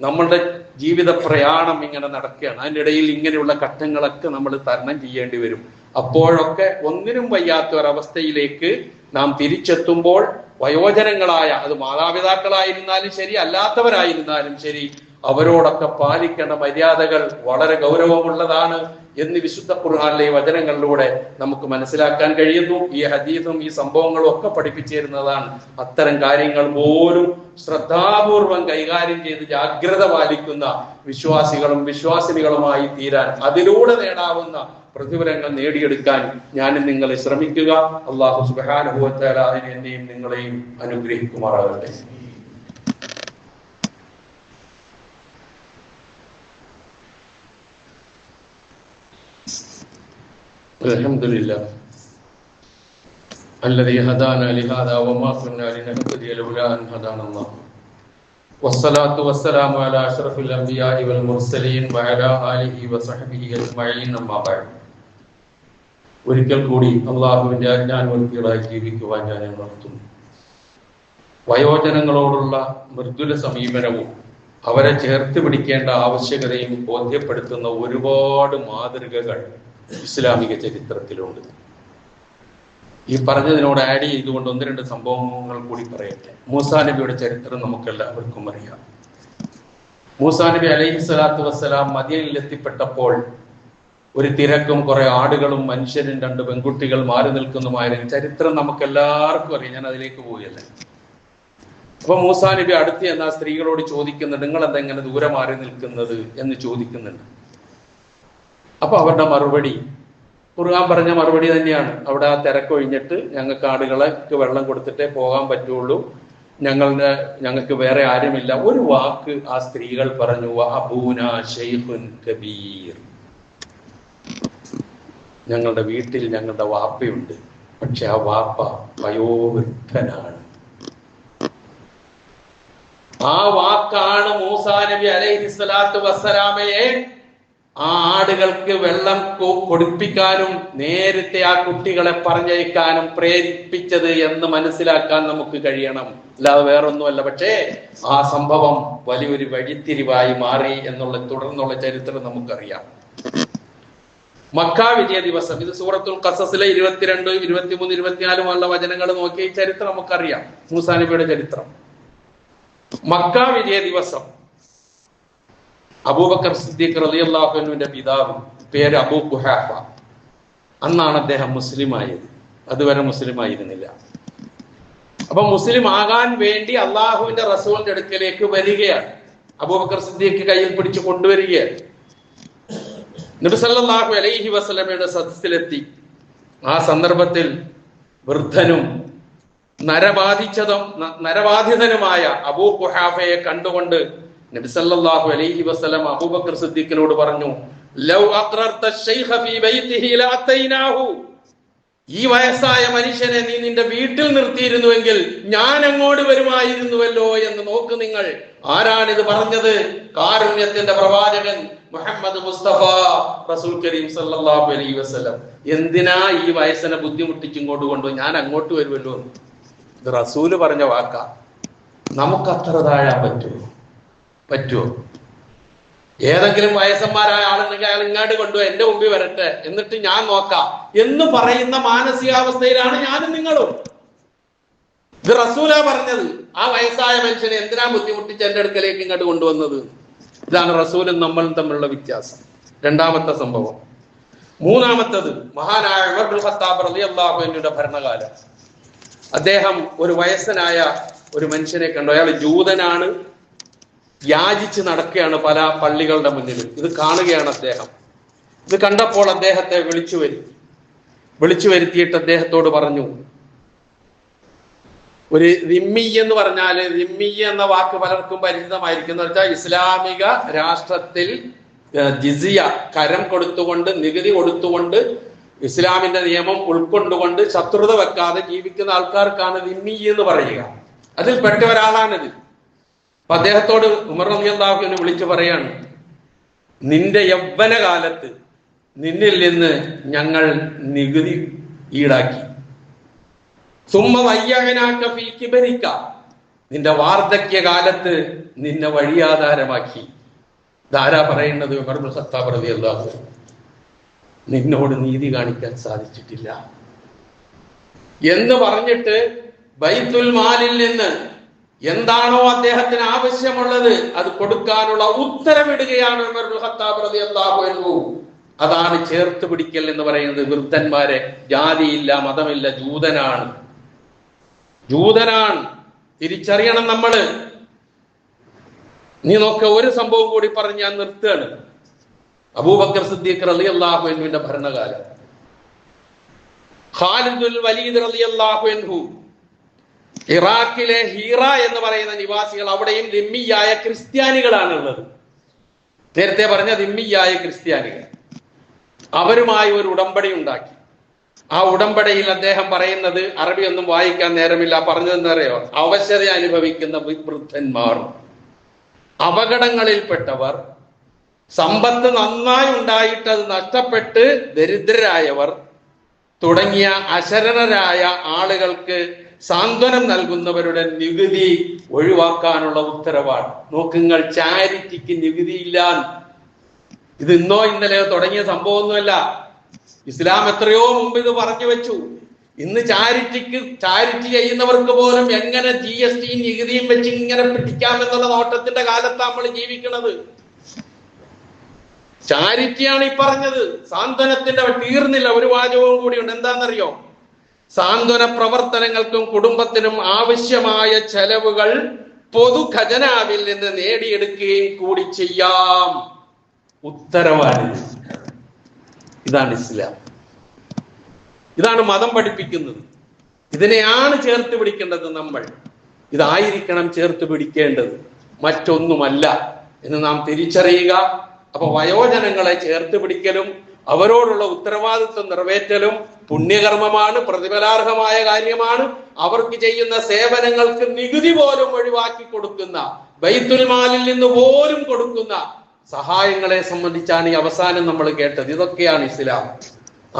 നമ്മളുടെ ജീവിത പ്രയാണം ഇങ്ങനെ നടക്കുകയാണ്. അതിൻ്റെ ഇടയിൽ ഇങ്ങനെയുള്ള ഘട്ടങ്ങളൊക്കെ നമ്മൾ തരണം ചെയ്യേണ്ടി വരും. അപ്പോഴൊക്കെ ഒന്നിനും വയ്യാത്ത ഒരവസ്ഥയിലേക്ക് നാം തിരിച്ചെത്തുമ്പോൾ വയോജനങ്ങളായ, അത് മാതാപിതാക്കളായിരുന്നാലും ശരി അല്ലാത്തവരായിരുന്നാലും ശരി, അവരോടൊക്കെ പാലിക്കേണ്ട മര്യാദകൾ വളരെ ഗൗരവമുള്ളതാണ് എന്ന് വിശുദ്ധ ഖുർആനിലെ വചനങ്ങളിലൂടെ നമുക്ക് മനസ്സിലാക്കാൻ കഴിയുന്നു. ഈ ഹദീസും ഈ സംഭവങ്ങളും ഒക്കെ പഠിപ്പിച്ചു തരുന്നതാണ്. അത്തരം കാര്യങ്ങൾ പോലും ശ്രദ്ധാപൂർവം കൈകാര്യം ചെയ്ത് ജാഗ്രത പാലിക്കുന്ന വിശ്വാസികളും വിശ്വാസിനികളുമായി തീരാൻ, അതിലൂടെ നേടാവുന്ന പ്രതിഫലങ്ങൾ നേടിയെടുക്കാൻ ഞാനും നിങ്ങളെ ശ്രമിക്കുക. അല്ലാഹു സുബ്ഹാനഹു വ തആല അതിനെ എന്നെയും നിങ്ങളെയും അനുഗ്രഹിക്കുമാറാകട്ടെ. അൽഹംദുലില്ലാ الذي هدانا لهذا وما كنا لنهتدي لولا أن هدانا الله والصلاة والسلام على أشرف الأنبياء والمرسلين وعلى آله وصحبه أجمعين أما بعد. ഒരിക്കൽ കൂടി അള്ളാഹുവിന്റെ ആജ്ഞാനുവർത്തികളായി ജീവിക്കുവാൻ ഞാൻ ഉണർത്തുന്നു. വയോജനങ്ങളോടുള്ള മൃദുല സമീപനവും അവരെ ചേർത്ത് പിടിക്കേണ്ട ആവശ്യകതയും ബോധ്യപ്പെടുത്തുന്ന ഒരുപാട് മാതൃകകൾ ഇസ്ലാമിക ചരിത്രത്തിലുണ്ട്. ഈ പറഞ്ഞതിനോട് ആഡ് ചെയ്തുകൊണ്ട് ഒന്ന് രണ്ട് സംഭവങ്ങൾ കൂടി പറയട്ടെ. മൂസാ നബിയുടെ ചരിത്രം നമുക്കെല്ലാവർക്കും അറിയാം. മൂസാ നബി അലൈഹി സ്വലാത്തു വസ്സലാം മദീനയിൽ എത്തിപ്പെട്ടപ്പോൾ ഒരു തിരക്കും കുറെ ആടുകളും മനുഷ്യരും രണ്ട് പെൺകുട്ടികൾ മാറി നിൽക്കുന്നതുമായിരുന്നു ചരിത്രം നമുക്കെല്ലാവർക്കും അറിയാം. ഞാൻ അതിലേക്ക് പോയല്ല. അപ്പൊ മൂസാ നബി അടുത്ത് എന്നാ സ്ത്രീകളോട് ചോദിക്കുന്നുണ്ട്, നിങ്ങൾ എന്താ ഇങ്ങനെ ദൂരെ മാറി നിൽക്കുന്നത് എന്ന് ചോദിക്കുന്നുണ്ട്. അപ്പൊ അവരുടെ മറുപടി ഖുർആൻ പറഞ്ഞ മറുപടി തന്നെയാണ്. അവിടെ ആ തിരക്കൊഴിഞ്ഞിട്ട് ഞങ്ങൾക്ക് ആടുകളെക്ക് വെള്ളം കൊടുത്തിട്ടേ പോകാൻ പറ്റുള്ളൂ, ഞങ്ങൾക്ക് വേറെ ആരുമില്ല. ഒരു വാക്ക് ആ സ്ത്രീകൾ പറഞ്ഞു, അബൂന ശൈഖുൻ കബീർ, ഞങ്ങളുടെ വീട്ടിൽ ഞങ്ങളുടെ വാപ്പയുണ്ട്, പക്ഷെ ആ വാപ്പ വയോവൃദ്ധനാണ്. ആ വാക്കാണ് മൂസാ നബി അലൈഹി സ്വലാത്തു വസ്സലാമയെ ആ ആടുകൾക്ക് വെള്ളം കൊടുപ്പിക്കാനും നേരത്തെ ആ കുട്ടികളെ പറഞ്ഞയക്കാനും പ്രേരിപ്പിച്ചത് എന്ന് മനസ്സിലാക്കാൻ നമുക്ക് കഴിയണം. അല്ലാതെ വേറൊന്നുമല്ല. പക്ഷേ ആ സംഭവം വലിയൊരു വഴിത്തിരിവായി മാറി എന്നുള്ള തുടർന്നുള്ള ചരിത്രം നമുക്കറിയാം. മക്കാ വിജയ ദിവസം, ഇത് സൂറത്തുൽ ഖസസിലെ 22, 23, 24 വചനങ്ങൾ നോക്കി ഈ ചരിത്രം നമുക്കറിയാം. മൂസാ നബിയുടെ ചരിത്രം. മക്കാ വിജയ ദിവസം അബൂബക്കർ സിദ്ദീഖ് റളിയല്ലാഹു അൻഹുവിന്റെ പിതാവ്, പേര് അബൂ ഖുഹാഫ, അന്നാണ് അദ്ദേഹം മുസ്ലിമായത്. അതുവരെ മുസ്ലിം ആയിരുന്നില്ല. അപ്പൊ മുസ്ലിം ആകാൻ വേണ്ടി അള്ളാഹുവിന്റെ റസൂലിന്റെ അടുക്കലേക്ക് വരികയാണ്. അബൂബക്കർ സിദ്ദീഖ് കയ്യിൽ പിടിച്ചു കൊണ്ടുവരികയാണ്. നബി സല്ലല്ലാഹു അലൈഹി വസല്ലമയുടെ സദസ്സിലെത്തി. ആ സന്ദർഭത്തിൽ വൃദ്ധനും നരബാധിതനുമായ അബൂ ഖുഹാഫയെ കണ്ടുകൊണ്ട് നബി സല്ലല്ലാഹു അലൈഹി വസല്ലം അബൂബക്കർ സിദ്ദീഖിനോട് പറഞ്ഞു, ലൗ അഖറർത ശൈഖ ഫീ ബൈതിഹി ലഅതൈനാഹു, ഈ വയസ്സായ മനുഷ്യനെ നീ നിന്റെ വീട്ടിൽ നിർത്തിയിരുന്നുവെങ്കിൽ ഞാൻ അങ്ങോട്ട് വരുമായിരുന്നുവല്ലോ എന്ന് നോക്ക് നിങ്ങൾ. ആരാണിത് പറഞ്ഞത്? കാരുണ്യത്തിന്റെ പ്രവാചകൻ മുഹമ്മദ് മുസ്തഫ റസൂൽ കരീം സല്ലല്ലാഹു അലൈഹി വസല്ലം. എന്തിനാ ഈ വയസ്സിനെ ബുദ്ധിമുട്ടിച്ച് ഇങ്ങോട്ട് കൊണ്ടുപോയി? ഞാൻ അങ്ങോട്ട് വരുമല്ലോ. ഇത് റസൂല് പറഞ്ഞ വാക്കാ. നമുക്ക് അത്ര താഴാൻ പറ്റുമോ? ഏതെങ്കിലും വയസ്സന്മാരായ ആളുണ്ടെങ്കിൽ അയാൾ ഇങ്ങോട്ട് കൊണ്ടുപോയി എന്റെ മുമ്പിൽ വരട്ടെ, എന്നിട്ട് ഞാൻ നോക്കാം എന്ന് പറയുന്ന മാനസികാവസ്ഥയിലാണ് ഞാനും നിങ്ങളും. ഇത് റസൂലാ പറഞ്ഞത്. ആ വയസ്സായ മനുഷ്യനെ എന്തിനാ ബുദ്ധിമുട്ടിച്ച് എന്റെ അടുക്കലേക്ക് ഇങ്ങോട്ട് കൊണ്ടുവന്നത്? ഇതാണ് റസൂലും നമ്മളും തമ്മിലുള്ള വ്യത്യാസം. രണ്ടാമത്തെ സംഭവം. മൂന്നാമത്തത്, മഹാനായ ഉമർ ഇബ്നുൽ ഖത്താബ് റളിയല്ലാഹു അൻഹുവിന്റെ ഭരണകാലം. അദ്ദേഹം ഒരു വയസ്സനായ ഒരു മനുഷ്യനെ കണ്ടു. അയാൾ ജൂതനാണ്, യാചിച്ച് നടക്കുകയാണ് പല പള്ളികളുടെ മുന്നിൽ. ഇത് കാണുകയാണ് അദ്ദേഹം. ഇത് കണ്ടപ്പോൾ അദ്ദേഹത്തെ വിളിച്ചു വരുത്തിയിട്ട് അദ്ദേഹത്തോട് പറഞ്ഞു, ഒരു റിമ്മി എന്ന് പറഞ്ഞാല്, റിമ്മി എന്ന വാക്ക് പലർക്കും പരിചിതമായിരിക്കും. എന്ന് വെച്ചാൽ ഇസ്ലാമിക രാഷ്ട്രത്തിൽ ജിസിയ, കരം കൊടുത്തുകൊണ്ട്, നികുതി കൊടുത്തുകൊണ്ട്, ഇസ്ലാമിന്റെ നിയമം ഉൾക്കൊണ്ടുകൊണ്ട് ശത്രുത വെക്കാതെ ജീവിക്കുന്ന ആൾക്കാർക്കാണ് റിമ്മി എന്ന് പറയുക. അതിൽ പെട്ട ഒരാളാണിത്. അപ്പൊ അദ്ദേഹത്തോട് ഉമർ റളിയല്ലാഹു അൻഹു വിളിച്ചു പറയാണ്, നിന്റെ യൗവന കാലത്ത് നിന്നിൽ നിന്ന് ഞങ്ങൾ നികുതി ഈടാക്കി. സുമ്മ വയ്യനാക്ക ഫീ കിബരിക, നിന്റെ വാർദ്ധക്യ കാലത്ത് നിന്നെ വഴിയാധാരമാക്കി. ധാരാ പറയുന്നത് ഉമർ ഇബ്നുൽ ഖത്താബ് റളിയല്ലാഹു അൻഹു, നിന്നോട് നീതി കാണിക്കാൻ സാധിച്ചിട്ടില്ല എന്ന് പറഞ്ഞിട്ട് ബൈത്തുൽ മാലിൽ നിന്ന് എന്താണോ അദ്ദേഹത്തിന് ആവശ്യമുള്ളത് അത് കൊടുക്കാനുള്ള ഉത്തരവിടുകയാണ് ഉമർ ഇബ്നുൽ ഖത്താബ് റളിയല്ലാഹു അൻഹു. അതാണ് ചേർത്ത് പിടിക്കൽ എന്ന് പറയുന്നത്. വൃദ്ധന്മാരെ, ജാതിയില്ല, മതമില്ല, ജൂതനാണ് തിരിച്ചറിയണം നമ്മള്. നീ നോക്ക, ഒരു സംഭവം കൂടി പറഞ്ഞ് ഞാൻ നിർത്തുകയാണ്. അബൂബക്കർ സിദ്ദീഖ് റളിയല്ലാഹു അൻഹുവിന്റെ ഭരണകാലം. ഖാലിദുൽ വലീദ് റളിയല്ലാഹു അൻഹു, ഇറാഖിലെ ഹീറ എന്ന് പറയുന്ന നിവാസികൾ, അവിടെയും ദിമ്മിയായ ക്രിസ്ത്യാനികളാണ് ഉള്ളത്. നേരത്തെ പറഞ്ഞ ദിമ്മിയായ ക്രിസ്ത്യാനികൾ, അവരുമായി ഒരു ഉടമ്പടി ഉണ്ടാക്കി. ആ ഉടമ്പടിയിൽ അദ്ദേഹം പറയുന്നത്, അറബി ഒന്നും വായിക്കാൻ നേരമില്ല, പറഞ്ഞതെന്നറിയോ? അവശത അനുഭവിക്കുന്ന വൃദ്ധന്മാർ, അപകടങ്ങളിൽപ്പെട്ടവർ, സമ്പത്ത് നന്നായി ഉണ്ടായിട്ട് അത് നഷ്ടപ്പെട്ട് ദരിദ്രരായവർ തുടങ്ങിയ അശരണരായ ആളുകൾക്ക് സാന്ത്വനം നൽകുന്നവരുടെ നികുതി ഒഴിവാക്കാനുള്ള ഉത്തരവാണ്. നോക്കുങ്ങൾ, ചാരിറ്റിക്ക് നികുതിയില്ല. ഇത് ഇന്നോ ഇന്നലെയോ തുടങ്ങിയ സംഭവമൊന്നുമല്ല. ഇസ്ലാം എത്രയോ മുമ്പ് ഇത് പറഞ്ഞു വെച്ചു. ഇന്ന് ചാരിറ്റി ചെയ്യുന്നവർക്ക് പോലും എങ്ങനെ GST നികുതിയും വെച്ച് ഇങ്ങനെ പിടിക്കാമെന്നുള്ള നോട്ടത്തിന്റെ കാലത്താണ് നമ്മൾ ജീവിക്കുന്നത്. ചാരിറ്റിയാണ് ഈ പറഞ്ഞത്. സാന്ത്വനത്തിന്റെ തീർന്നില്ല, ഒരു വാചകവും കൂടിയുണ്ട്. എന്താണെന്നറിയോ? സാന്ത്വന പ്രവർത്തനങ്ങൾക്കും കുടുംബത്തിനും ആവശ്യമായ ചെലവുകൾ പൊതു ഖജനാവിൽ നിന്ന് നേടിയെടുക്കുകയും കൂടി ചെയ്യാം. ഉത്തരവാദി. ഇതാണ് ഇസ്ലാം. ഇതാണ് മതം പഠിപ്പിക്കുന്നത്. ഇതിനെയാണ് ചേർത്ത് പിടിക്കേണ്ടത് നമ്മൾ. ഇതായിരിക്കണം ചേർത്ത് പിടിക്കേണ്ടത്, മറ്റൊന്നുമല്ല എന്ന് നാം തിരിച്ചറിയുക. അപ്പൊ വയോജനങ്ങളെ ചേർത്ത് പിടിക്കലും അവരോടുള്ള ഉത്തരവാദിത്വം നിറവേറ്റലും പുണ്യകർമ്മമാണ്, പ്രതിഫലാർഹമായ കാര്യമാണ്. അവർക്ക് ചെയ്യുന്ന സേവനങ്ങൾക്ക് നികുതി പോലും ഒഴിവാക്കി കൊടുക്കുന്ന, ബൈത്തുൽ മാലിൽ നിന്ന് പോലും കൊടുക്കുന്ന സഹായങ്ങളെ സംബന്ധിച്ചാണ് ഈ അവസാനം നമ്മൾ കേട്ടത്. ഇതൊക്കെയാണ് ഇസ്ലാം.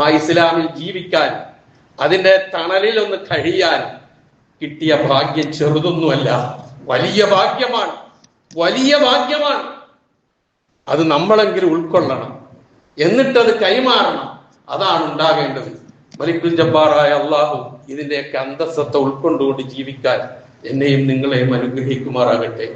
ആ ഇസ്ലാമിൽ ജീവിക്കാൻ, അതിന്റെ തണലിൽ ഒന്ന് കഴിയാൻ കിട്ടിയ ഭാഗ്യം ചെറുതൊന്നുമല്ല, വലിയ ഭാഗ്യമാണ്. അത് നമ്മളെങ്കിലും ഉൾക്കൊള്ളണം, എന്നിട്ടത് കൈമാറണം. അതാണ് ഉണ്ടാകേണ്ടത്. മലിക്കുൽ ജബ്ബാറായ അള്ളാഹു ഇതിന്റെയൊക്കെ അന്തസ്സത്തെ ഉൾക്കൊണ്ടുകൊണ്ട് ജീവിക്കാൻ എന്നെയും നിങ്ങളെയും അനുഗ്രഹിക്കുമാറാകട്ടെ.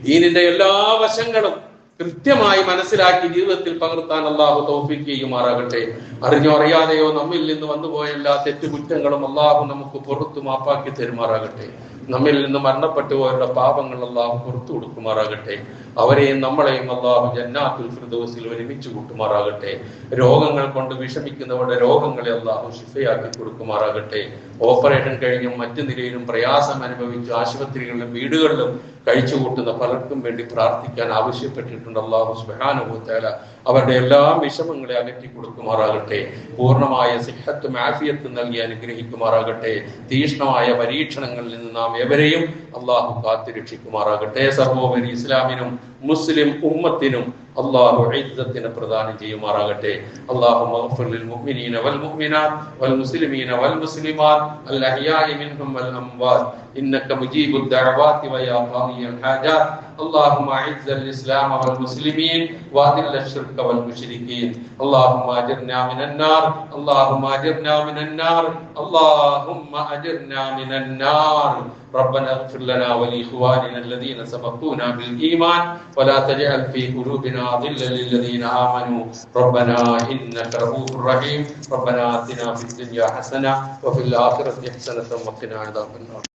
ദീനിന്റെ എല്ലാ വശങ്ങളും കൃത്യമായി മനസ്സിലാക്കി ജീവിതത്തിൽ പകർത്താൻ അള്ളാഹു തൗഫീഖ് ചെയ്യുമാറാകട്ടെ. അറിഞ്ഞോ അറിയാതെയോ നമ്മിൽ നിന്ന് വന്നുപോയ എല്ലാ തെറ്റുകുറ്റങ്ങളും അള്ളാഹു നമുക്ക് പുറത്തു മാപ്പാക്കി തരുമാറാകട്ടെ. നമ്മിൽ നിന്ന് മരണപ്പെട്ടുപോയവരുടെ പാപങ്ങൾ അള്ളാഹു പുറത്തു കൊടുക്കുമാറാകട്ടെ. അവരെയും നമ്മളെയും അള്ളാഹു ജന്നാത്തുൽ ഫിർദൗസിൽ ഒരുമിച്ച് കൂട്ടുമാറാകട്ടെ. രോഗങ്ങൾ കൊണ്ട് വിഷമിക്കുന്നവരുടെ രോഗങ്ങളെ അള്ളാഹു ശിഫയാക്കി കൊടുക്കുമാറാകട്ടെ. ഓപ്പറേഷൻ കഴിഞ്ഞും മറ്റു നിലയിലും പ്രയാസം അനുഭവിച്ച് ആശുപത്രികളിലും വീടുകളിലും കഴിച്ചുകൂട്ടുന്ന പലർക്കും വേണ്ടി പ്രാർത്ഥിക്കാൻ ആവശ്യപ്പെട്ടിട്ടുണ്ട്. അള്ളാഹു സുബ്ഹാനഹു വ തആല അവരുടെ എല്ലാ വിഷമങ്ങളെ അകറ്റി കൊടുക്കുമാറാകട്ടെ. പൂർണ്ണമായ സിഹത്തും ആഫിയത്തും നൽകി അനുഗ്രഹിക്കുമാറാകട്ടെ. തീക്ഷ്ണമായ പരീക്ഷണങ്ങളിൽ നിന്ന് നാം എവരെയും അള്ളാഹു കാത്തുരക്ഷിക്കുമാറാകട്ടെ. സർവോപരി ഇസ്ലാമിനും മുസ്ലിം ഉമ്മത്തിനും അള്ളാഹു ഇസ്സത്തിനെ പ്രദാനം ചെയ്യുമാറാകട്ടെ. അല്ലാഹുമ്മ ഗ്ഫിർ ലിൽ മുഅ്മിനീന വൽ മുഅ്മിനാത്ത് വൽ മുസ്ലിമീന വൽ മുസ്ലിമാത്ത് അൽ അഹ്യാഇ മിൻഹും വൽ അംവാത്ത് ഇന്നക മുജീബുദ് ദഅവാതി വയാ ഖാദിയൽ ഹാജാത്ത്. اللهم اعز الاسلام والمسلمين واذل الشرك والمشركين. اللهم اجرنا من النار. اللهم اجرنا من النار. اللهم اجرنا من النار. ربنا اغفر لنا ولاخواننا الذين سبقونا بالايمان ولا تجعل في قلوبنا غلا للذين امنوا ربنا انك رؤوف رحيم. ربنا آتنا في الدنيا حسنه وفي الاخره حسنه وقنا عذاب النار.